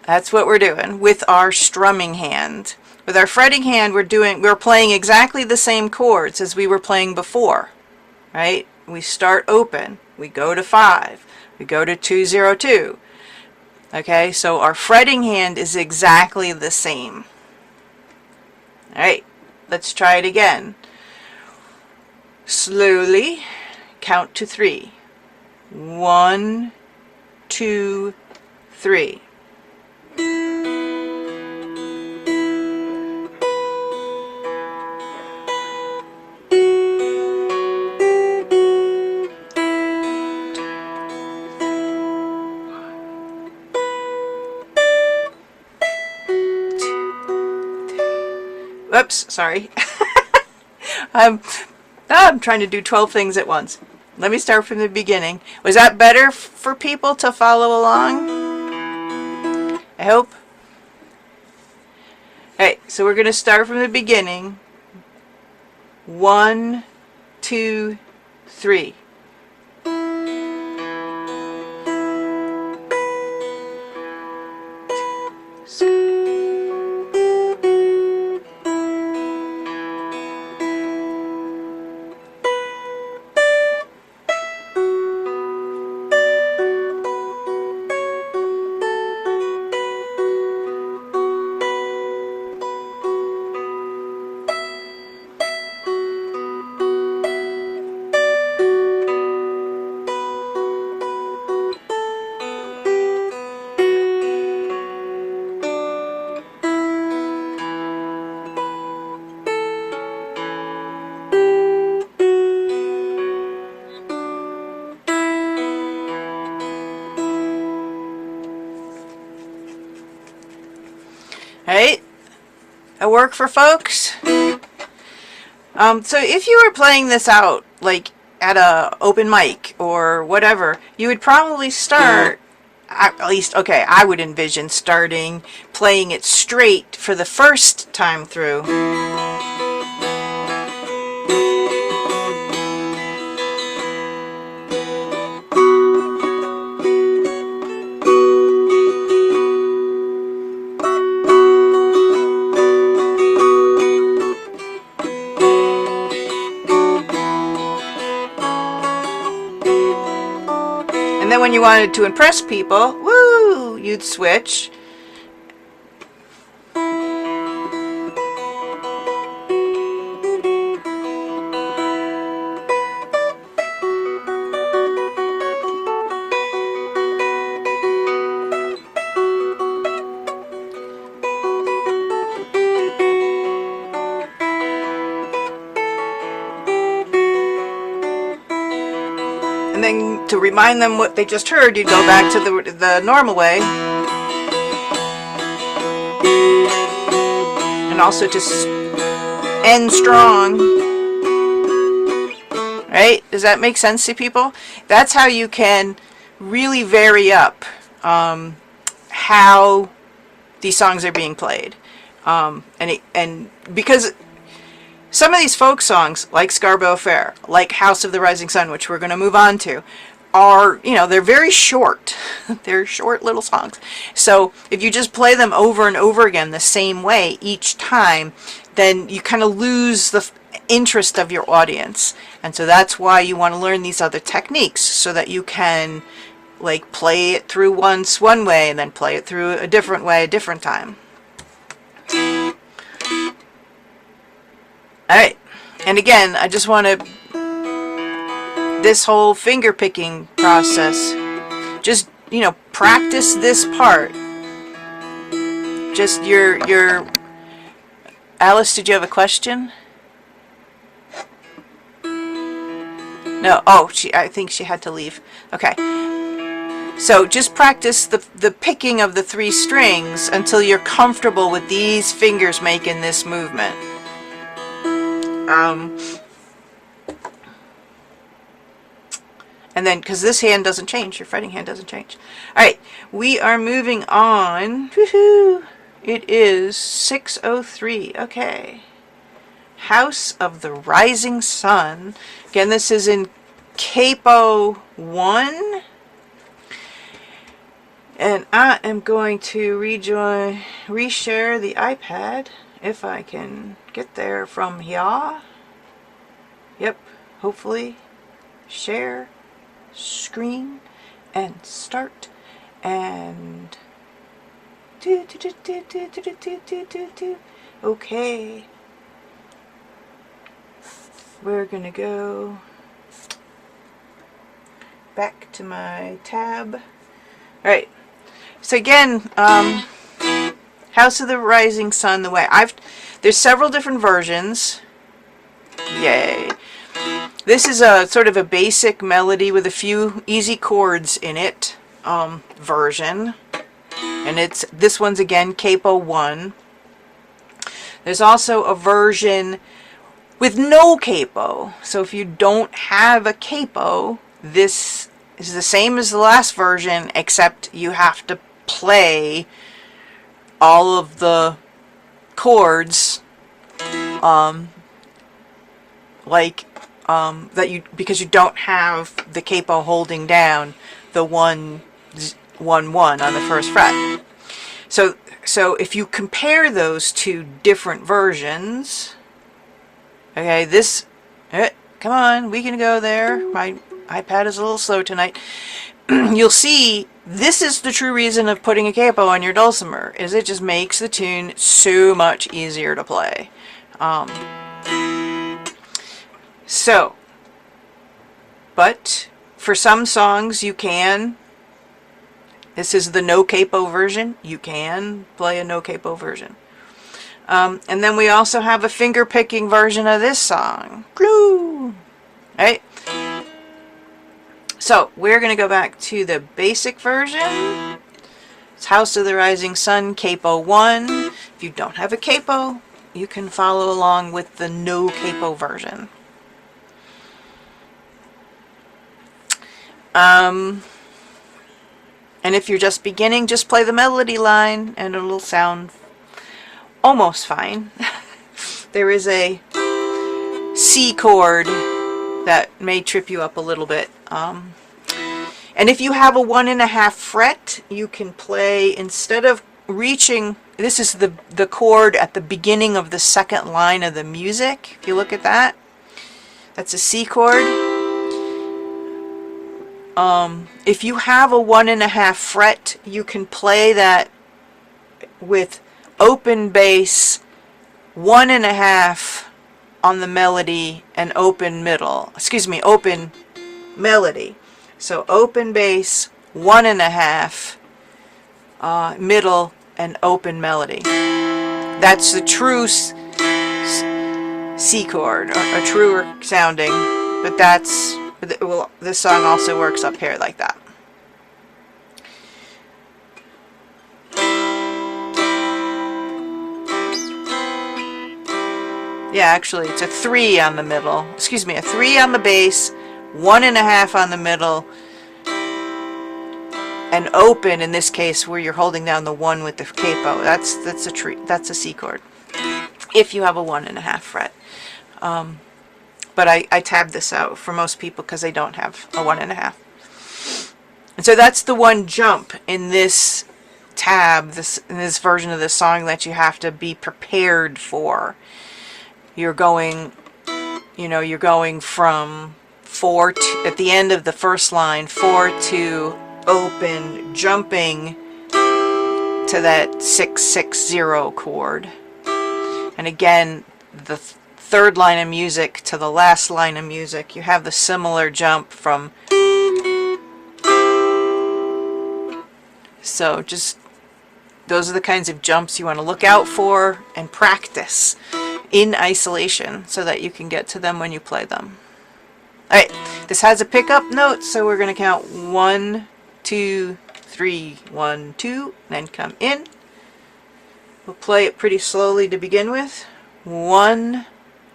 that's what we're doing with our strumming hand. With our fretting hand, we're playing exactly the same chords as we were playing before. Right? We start open. We go to 5. We go to 202. Okay, so our fretting hand is exactly the same. Alright, let's try it again. Slowly count to 3. 1, 2, 3. Whoops, sorry. I'm trying to do 12 things at once. Let me start from the beginning. Was that better for people to follow along? I hope. Alright, so we're going to start from the beginning. 1, 2, 3. Right? That work for folks? So if you were playing this out, like at a open mic or whatever, you would probably start, at least, okay, I would envision starting playing it straight for the first time through. And then when you wanted to impress people, woo, you'd switch. And then to remind them what they just heard, you'd go back to the normal way. And also to end strong. Right? Does that make sense to people? That's how you can really vary up how these songs are being played. And because some of these folk songs, like Scarborough Fair, like House of the Rising Sun, which we're going to move on to, are, you know, they're very short. They're short little songs. So if you just play them over and over again the same way each time, then you kind of lose the interest of your audience. And so that's why you want to learn these other techniques, so that you can like play it through once one way and then play it through a different way a different time. Alright, and again, I just want to, this whole finger picking process, just, you know, practice this part. Just your, Alice, did you have a question? No, oh, I think she had to leave. Okay. So just practice the picking of the 3 strings until you're comfortable with these fingers making this movement. And then, because this hand doesn't change, your fretting hand doesn't change. Alright, we are moving on. Woohoo! It is 6:03. Okay. House of the Rising Sun. Again, this is in Capo 1. And I am going to reshare the iPad, if I can get there from here. Yep, hopefully. Share, screen, and start. And okay. We're gonna go back to my tab. Alright. So again, House of the Rising Sun, the way there's several different versions. Yay. This is a sort of a basic melody with a few easy chords in it version. And this one's again Capo 1. There's also a version with no capo. So if you don't have a capo, this is the same as the last version, except you have to play all of the chords because you don't have the capo holding down the 1 1 on the first fret. So if you compare those two different versions, okay, come on, we can go there. My iPad is a little slow tonight. You'll see this is the true reason of putting a capo on your dulcimer, is it just makes the tune so much easier to play. But for some songs you can, this is the no capo version, you can play a no capo version. And then we also have a finger picking version of this song. Glue! Right? So we're going to go back to the basic version. It's House of the Rising Sun, Capo 1. If you don't have a capo, you can follow along with the no capo version. And if you're just beginning, just play the melody line and it'll sound almost fine. There is a C chord that may trip you up a little bit. And if you have a 1.5 fret, you can play, instead of reaching, this is the chord at the beginning of the second line of the music. If you look at that, that's a C chord. If you have a 1.5 fret, you can play that with open bass, 1.5 on the melody, and open middle. Excuse me, open melody. So open bass, 1.5, middle, and open melody. That's the true C chord, or a truer sounding, but that's, well, this song also works up here like that. Yeah, actually, it's a 3 on the middle. Excuse me, a 3 on the bass, 1.5 on the middle, and open in this case where you're holding down the 1 with the capo. That's a C chord. If you have a 1.5 fret. But I tabbed this out for most people because they don't have a 1.5. And so that's the one jump in this tab, in this version of the song, that you have to be prepared for. You're going, you're going from 4 to, at the end of the first line, 4 to open, jumping to that 6/6/0 chord. And again, the third line of music to the last line of music, you have the similar jump from. So just, those are the kinds of jumps you want to look out for and practice in isolation so that you can get to them when you play them. Alright, this has a pickup note, so we're going to count 1, 2, 3, 1, 2, then come in. We'll play it pretty slowly to begin with. 1,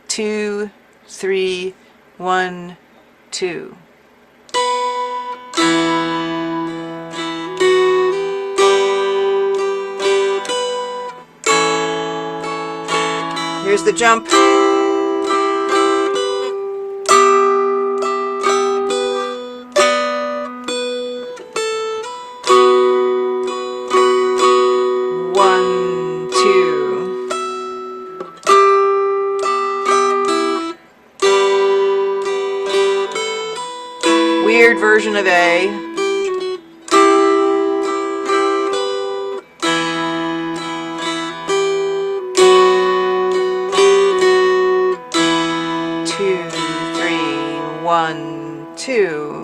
2, 3, 1, 2. Here's the jump. Weird version of A. Two, three, 1, 2.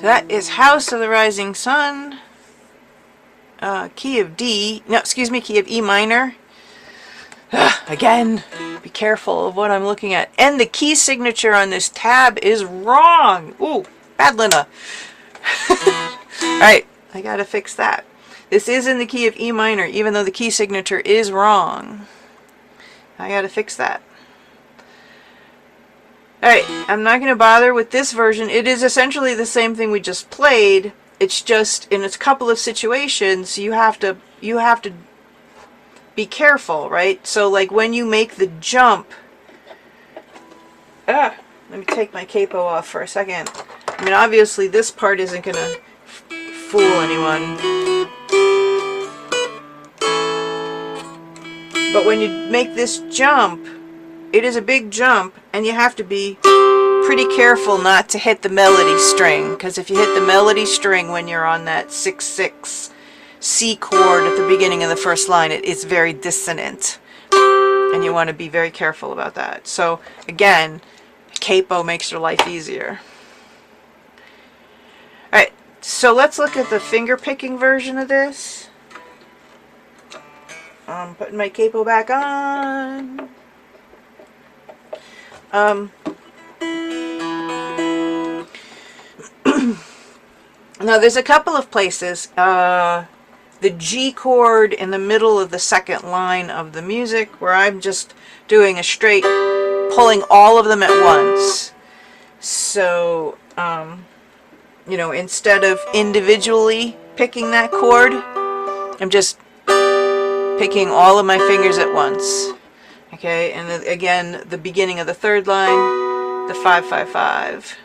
That is House of the Rising Sun, key of D, no, excuse me, key of E minor. Again, be careful of what I'm looking at. And the key signature on this tab is wrong. Ooh, bad Lena. Alright, I gotta fix that. This is in the key of E minor, even though the key signature is wrong. I gotta fix that. Alright, I'm not going to bother with this version. It is essentially the same thing we just played. It's just in a couple of situations you have to be careful, right? So like when you make the jump. Let me take my capo off for a second. I mean, obviously this part isn't going to fool anyone. But when you make this jump, it is a big jump, and you have to be pretty careful not to hit the melody string, because if you hit the melody string when you're on that 6/6 C chord at the beginning of the first line, it is very dissonant, and you want to be very careful about that. So again, capo makes your life easier. Alright, so let's look at the finger picking version of this. I'm putting my capo back on. Now there's a couple of places. the G chord in the middle of the second line of the music, where I'm just doing a straight, pulling all of them at once. So, you know, instead of individually picking that chord, I'm just picking all of my fingers at once. Okay, and then again, the beginning of the third line, the 5-5-5.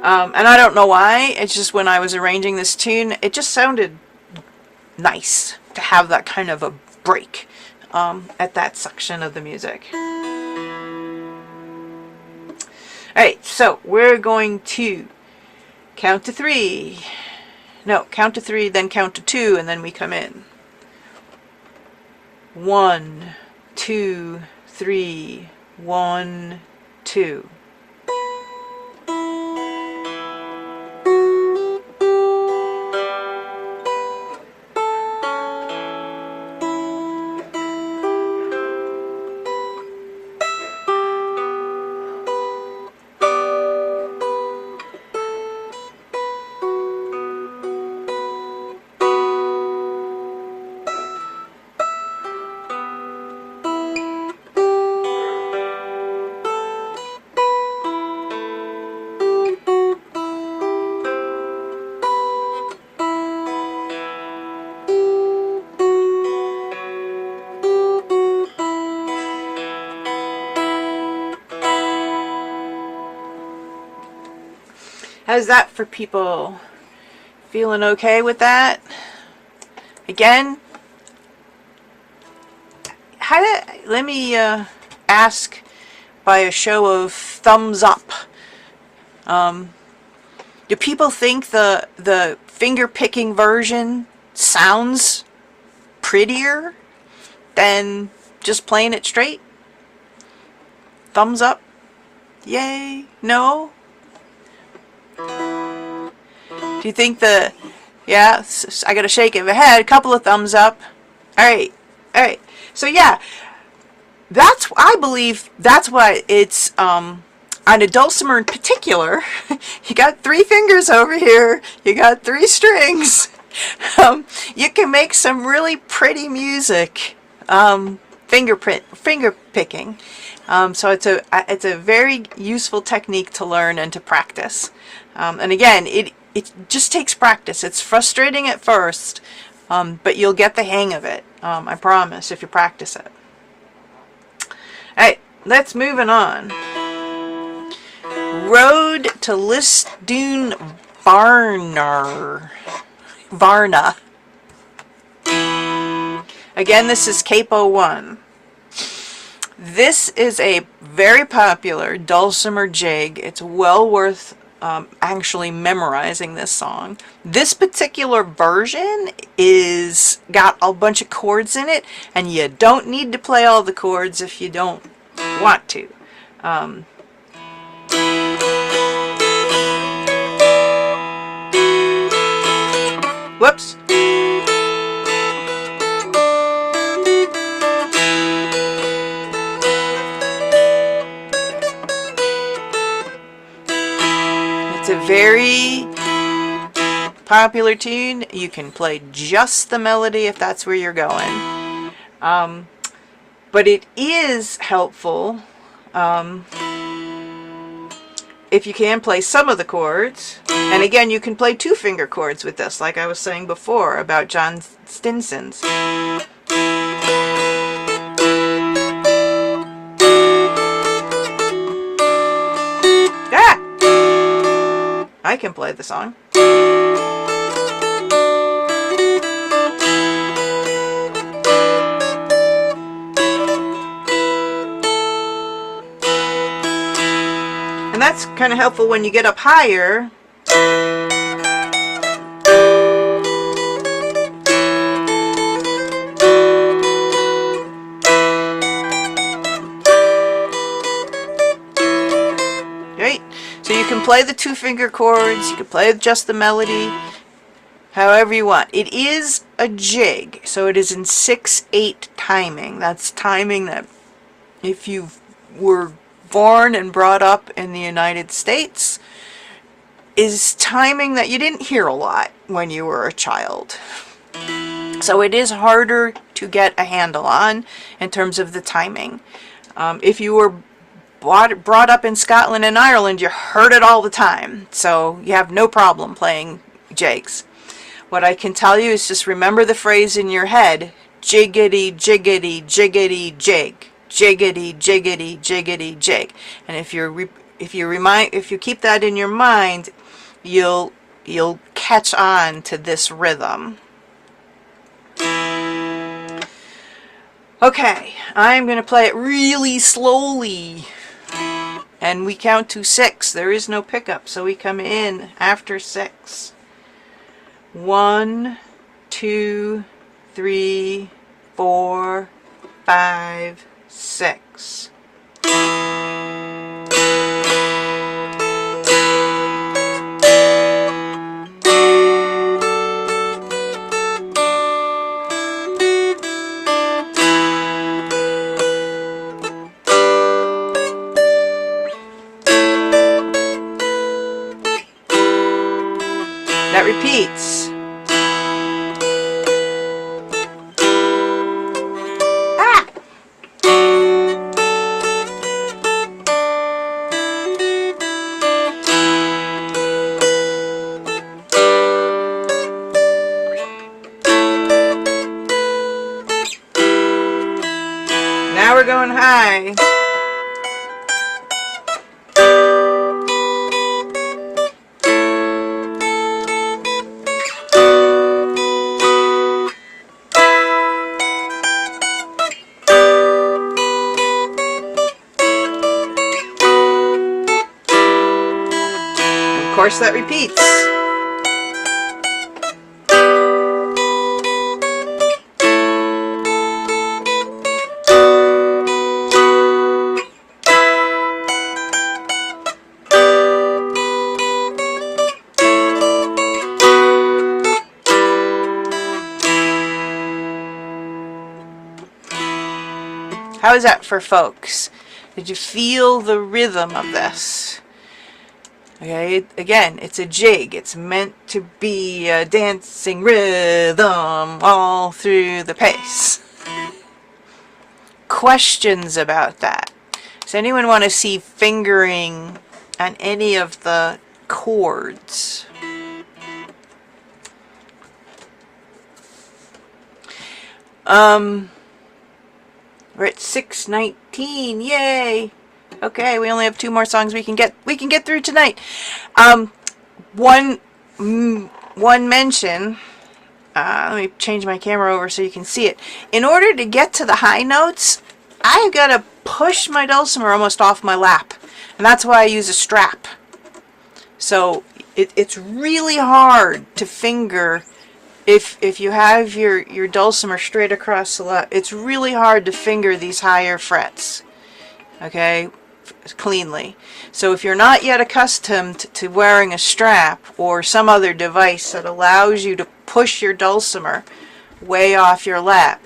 And I don't know why, it's just when I was arranging this tune, it just sounded nice to have that kind of a break at that section of the music. Alright, so we're going to count to 3. No, count to 3, then count to 2, and then we come in. 1, 2, 3, 1, 2. How's that for people? Feeling okay with that? Again, let me ask by a show of thumbs up. Do people think the finger picking version sounds prettier than just playing it straight? Thumbs up? Yay? No? Do you think yeah, I got a shake of a head, a couple of thumbs up. Alright, alright. So yeah, I believe that's why it's, on a dulcimer in particular, you got 3 fingers over here, you got 3 strings. You can make some really pretty music, finger picking. So it's a very useful technique to learn and to practice. And again, it just takes practice. It's frustrating at first, but you'll get the hang of it. I promise, if you practice it. Alright, let's move on. Road to Lisdonvarna. Again, this is Capo 1. This is a very popular dulcimer jig. It's well worth actually memorizing this song. This particular version is got a bunch of chords in it, and you don't need to play all the chords if you don't want to. Whoops. It's a very popular tune. You can play just the melody if that's where you're going. But it is helpful if you can play some of the chords. And again, you can play 2-finger chords with this, like I was saying before about John Stinson's. I can play the song. And that's kind of helpful when you get up higher. So you can play the 2-finger chords, you can play just the melody, however you want. It is a jig, so it is in 6/8 timing. That's timing that if you were born and brought up in the United States, is timing that you didn't hear a lot when you were a child. So it is harder to get a handle on in terms of the timing. If you were brought up in Scotland and Ireland, you heard it all the time. So you have no problem playing jigs. What I can tell you is just remember the phrase in your head, jiggity, jiggity, jiggity, jig. Jiggity, jiggity, jiggity, jig. And if you keep that in your mind, you'll catch on to this rhythm. Okay, I'm going to play it really slowly. And we count to 6. There is no pickup, so we come in after 6. 1, 2, 3, 4, 5, 6. That repeats. Now we're going high. Of course, that repeats. How is that for folks? Did you feel the rhythm of this? Okay, again, it's a jig. It's meant to be a dancing rhythm all through the pace. Questions about that? Does anyone want to see fingering on any of the chords? We're at 6:19. Yay! Okay, we only have 2 more songs we can get through tonight. One mention. Let me change my camera over so you can see it. In order to get to the high notes, I've got to push my dulcimer almost off my lap, and that's why I use a strap. So it's really hard to finger. If you have your dulcimer straight across the lap, it's really hard to finger these higher frets, okay, cleanly. So if you're not yet accustomed to wearing a strap or some other device that allows you to push your dulcimer way off your lap,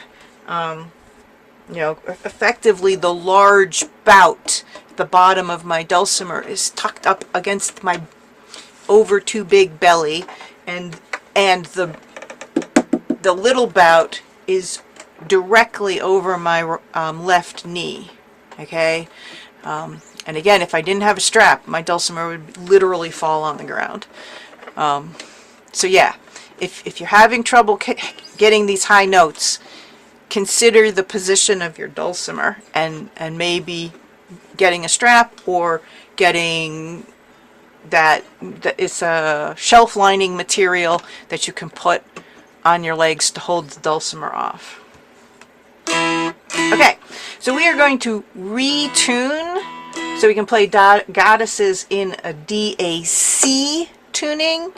effectively the large bout at the bottom of my dulcimer is tucked up against my over too big belly, and the little bout is directly over my left knee, okay? And again, if I didn't have a strap, my dulcimer would literally fall on the ground. So yeah, if you're having trouble getting these high notes, consider the position of your dulcimer and maybe getting a strap or getting that it's a shelf lining material that you can put on your legs to hold the dulcimer off. Okay, so we are going to retune so we can play Goddesses in a DAC tuning.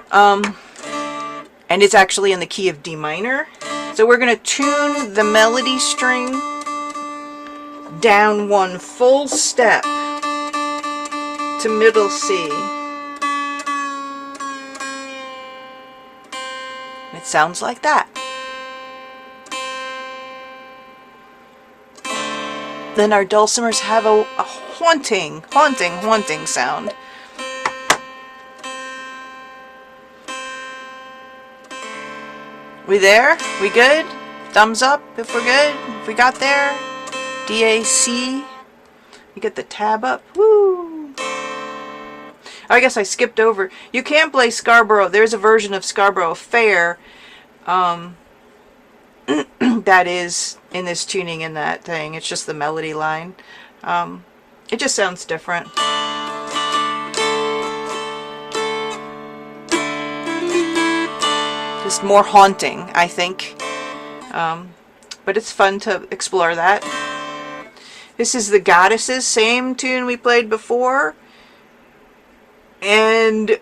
And it's actually in the key of D minor. So we're going to tune the melody string down 1 full step to middle C. It sounds like that. Then our dulcimers have a haunting sound. We there? We good? Thumbs up if we're good? If we got there? DAC. You get the tab up. Woo! I guess I skipped over. You can play Scarborough. There's a version of Scarborough Fair that is in this tuning in that thing. It's just the melody line. It just sounds different. Just more haunting, I think. But it's fun to explore that. This is the Goddesses, same tune we played before. And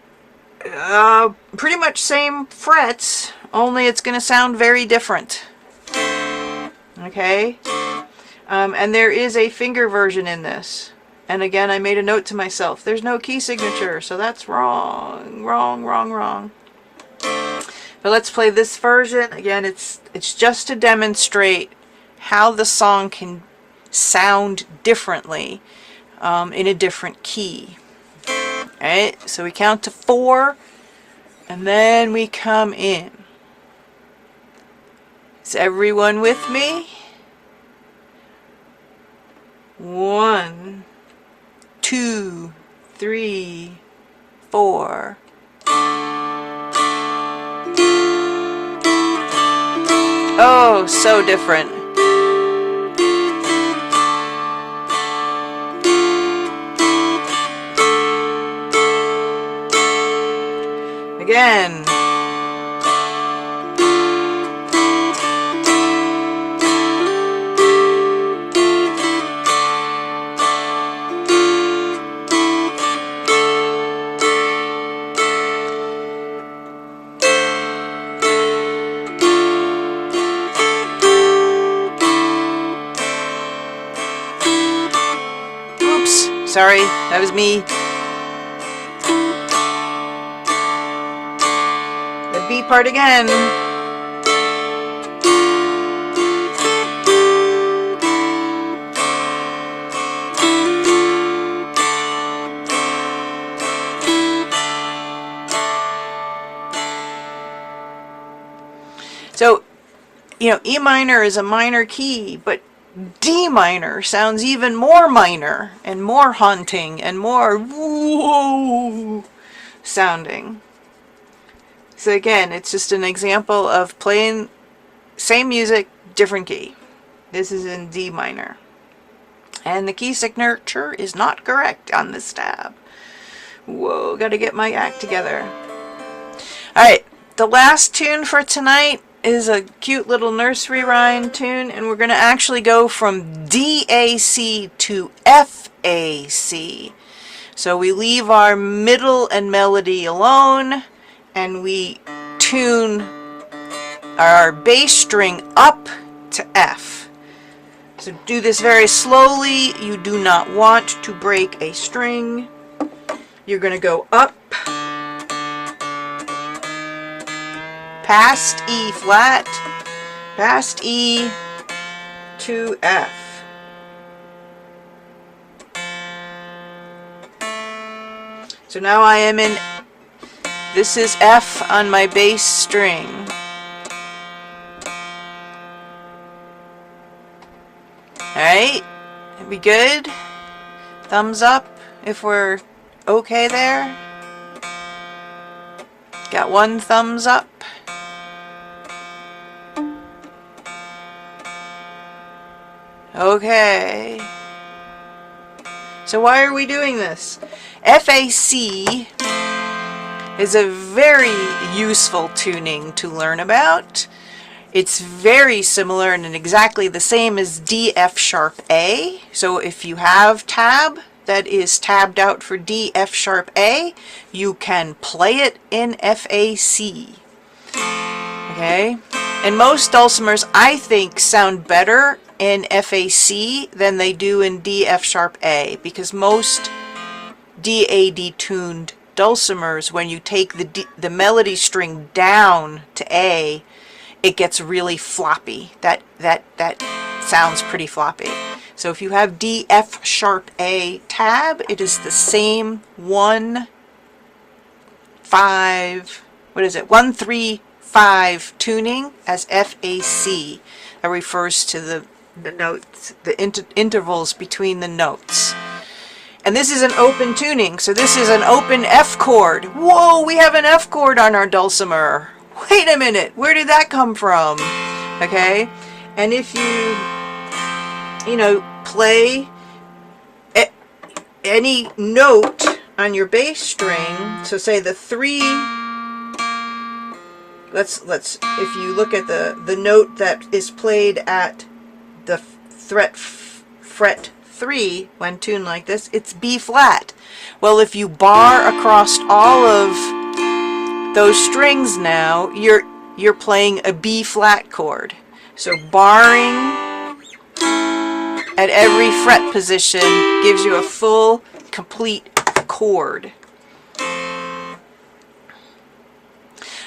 pretty much same frets, only it's going to sound very different. Okay? And there is a finger version in this. And again, I made a note to myself. There's no key signature, so that's wrong. Wrong. But let's play this version. Again, it's just to demonstrate how the song can sound differently in a different key. Alright, so we count to 4 and then we come in. Is everyone with me? 1, 2, 3, 4. Oh, so different. Again. Oops, sorry, that was me. B part again. So, you know, E minor is a minor key, but D minor sounds even more minor and more haunting and more whoa sounding. So again, it's just an example of playing same music, different key. This is in D minor. And the key signature is not correct on this tab. Whoa, gotta get my act together. Alright, the last tune for tonight is a cute little nursery rhyme tune, and we're gonna actually go from DAC to FAC. So we leave our middle and melody alone, and we tune our bass string up to F. So do this very slowly. You do not want to break a string. You're going to go up, past E flat, past E to F. So now I am in, this is F on my bass string. Alright, are we good? Thumbs up if we're okay there. Got one thumbs up. Okay. So why are we doing this? FAC is a very useful tuning to learn about. It's very similar and exactly the same as D, F sharp, A. So if you have tab that is tabbed out for D, F sharp, A, you can play it in FAC. Okay? And most dulcimers, I think, sound better in FAC than they do in D, F sharp, A, because most DAD tuned dulcimers, when you take the melody string down to A, it gets really floppy. That sounds pretty floppy. So if you have D, F sharp, A tab, it is the same 1, 5, what is it? 1, 3, 5 tuning as FAC. That refers to the notes, the intervals between the notes. And this is an open tuning, so this is an open F chord. Whoa, we have an F chord on our dulcimer. Wait a minute, where did that come from? Okay, and if you know, play any note on your bass string, so say the 3, let's if you look at the note that is played at the fret 3 when tuned like this, it's B flat. Well, if you bar across all of those strings now, you're playing a B flat chord. So barring at every fret position gives you a full, complete chord.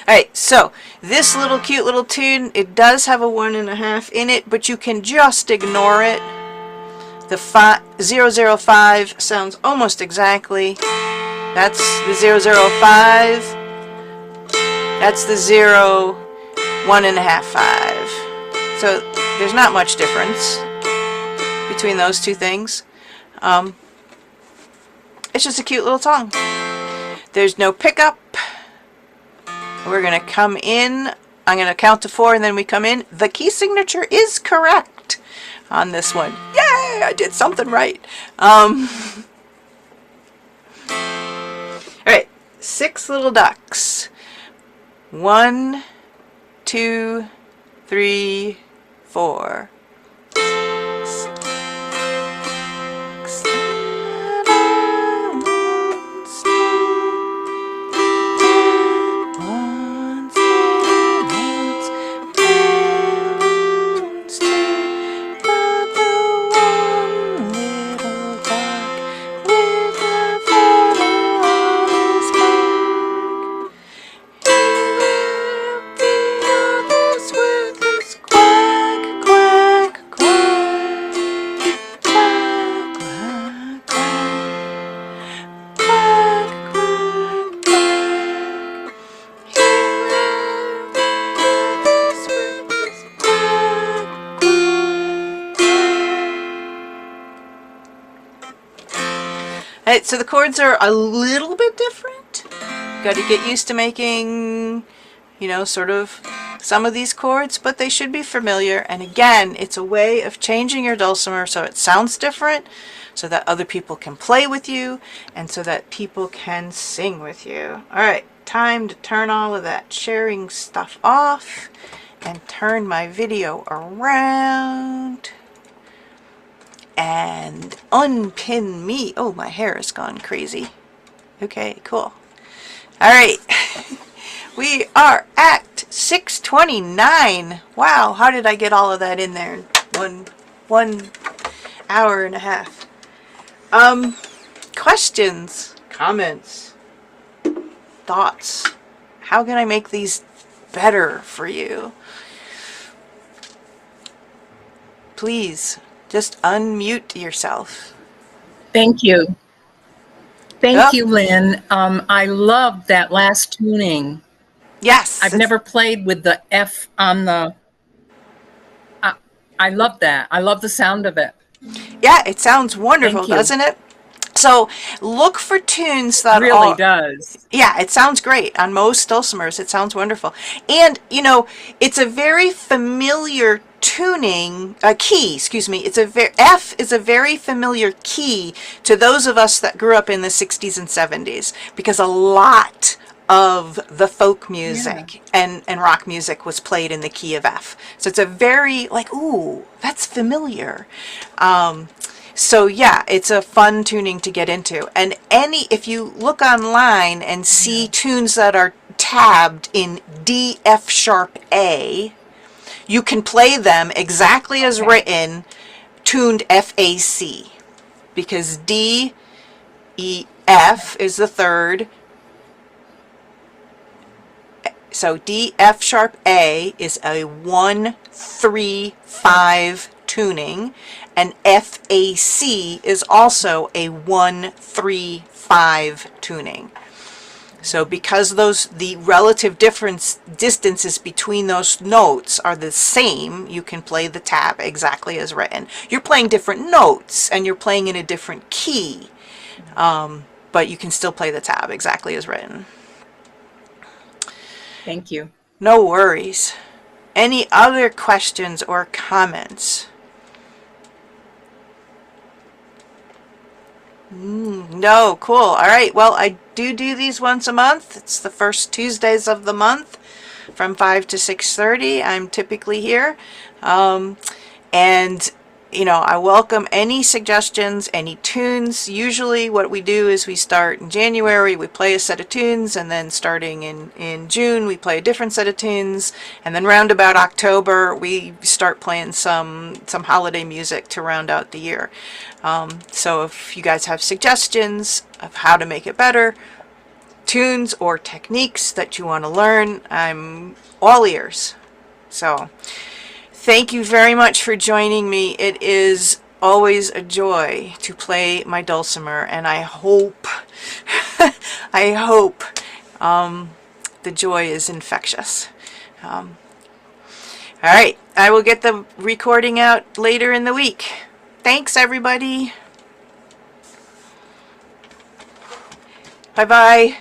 Alright, so this little cute little tune, it does have a 1.5 in it, but you can just ignore it. The 005 sounds almost exactly. That's the 005. That's the 1.5 5. So there's not much difference between those two things. It's just a cute little song. There's no pickup. We're going to come in. I'm going to count to 4 and then we come in. The key signature is correct on this one. Yay! I did something right. Alright, 6 little ducks. 1, 2, 3, 4. Alright, so the chords are a little bit different. Got to get used to making, you know, sort of some of these chords, but they should be familiar. And again, it's a way of changing your dulcimer so it sounds different, so that other people can play with you, and so that people can sing with you. Alright, time to turn all of that sharing stuff off and turn my video around and unpin me. Oh, my hair has gone crazy. Okay, cool. All right. We are at 6:29. Wow, how did I get all of that in there in one hour and a half? Questions, comments, thoughts. How can I make these better for you? Please just unmute yourself. Thank you. Thank Oh. you, Lynn. I love that last tuning. Yes. I've never played with the F on the... I love that. I love the sound of it. Yeah, it sounds wonderful, Thank you. doesn't it? So look for tunes that Really does. Yeah, it sounds great. On most dulcimers, it sounds wonderful. And, you know, it's a very familiar tuning, key, excuse me. F is a very familiar key to those of us that grew up in the 60s and 70s, because a lot of the folk music and rock music was played in the key of F. So it's a very, like, ooh, that's familiar. So yeah, it's a fun tuning to get into. And if you look online and see tunes that are tabbed in D, F sharp, A, you can play them exactly as written, tuned FAC, because D, E, F is the third. So D, F sharp, A is a 1, 3, 5 tuning, and FAC is also a 1, 3, 5 tuning. So because the relative distances between those notes are the same, you can play the tab exactly as written. You're playing different notes and you're playing in a different key, but you can still play the tab exactly as written. Thank you. No worries. Any other questions or comments? No, cool. All right. Well, I do these once a month. It's the first Tuesdays of the month from 5 to 6:30. I'm typically here. And, you know, I welcome any suggestions, any tunes. Usually what we do is we start in January, we play a set of tunes, and then starting in June, we play a different set of tunes. And then round about October, we start playing some holiday music to round out the year. So if you guys have suggestions of how to make it better, tunes or techniques that you want to learn, I'm all ears. So thank you very much for joining me. It is always a joy to play my dulcimer, and I hope the joy is infectious. All right, I will get the recording out later in the week. Thanks, everybody. Bye-bye.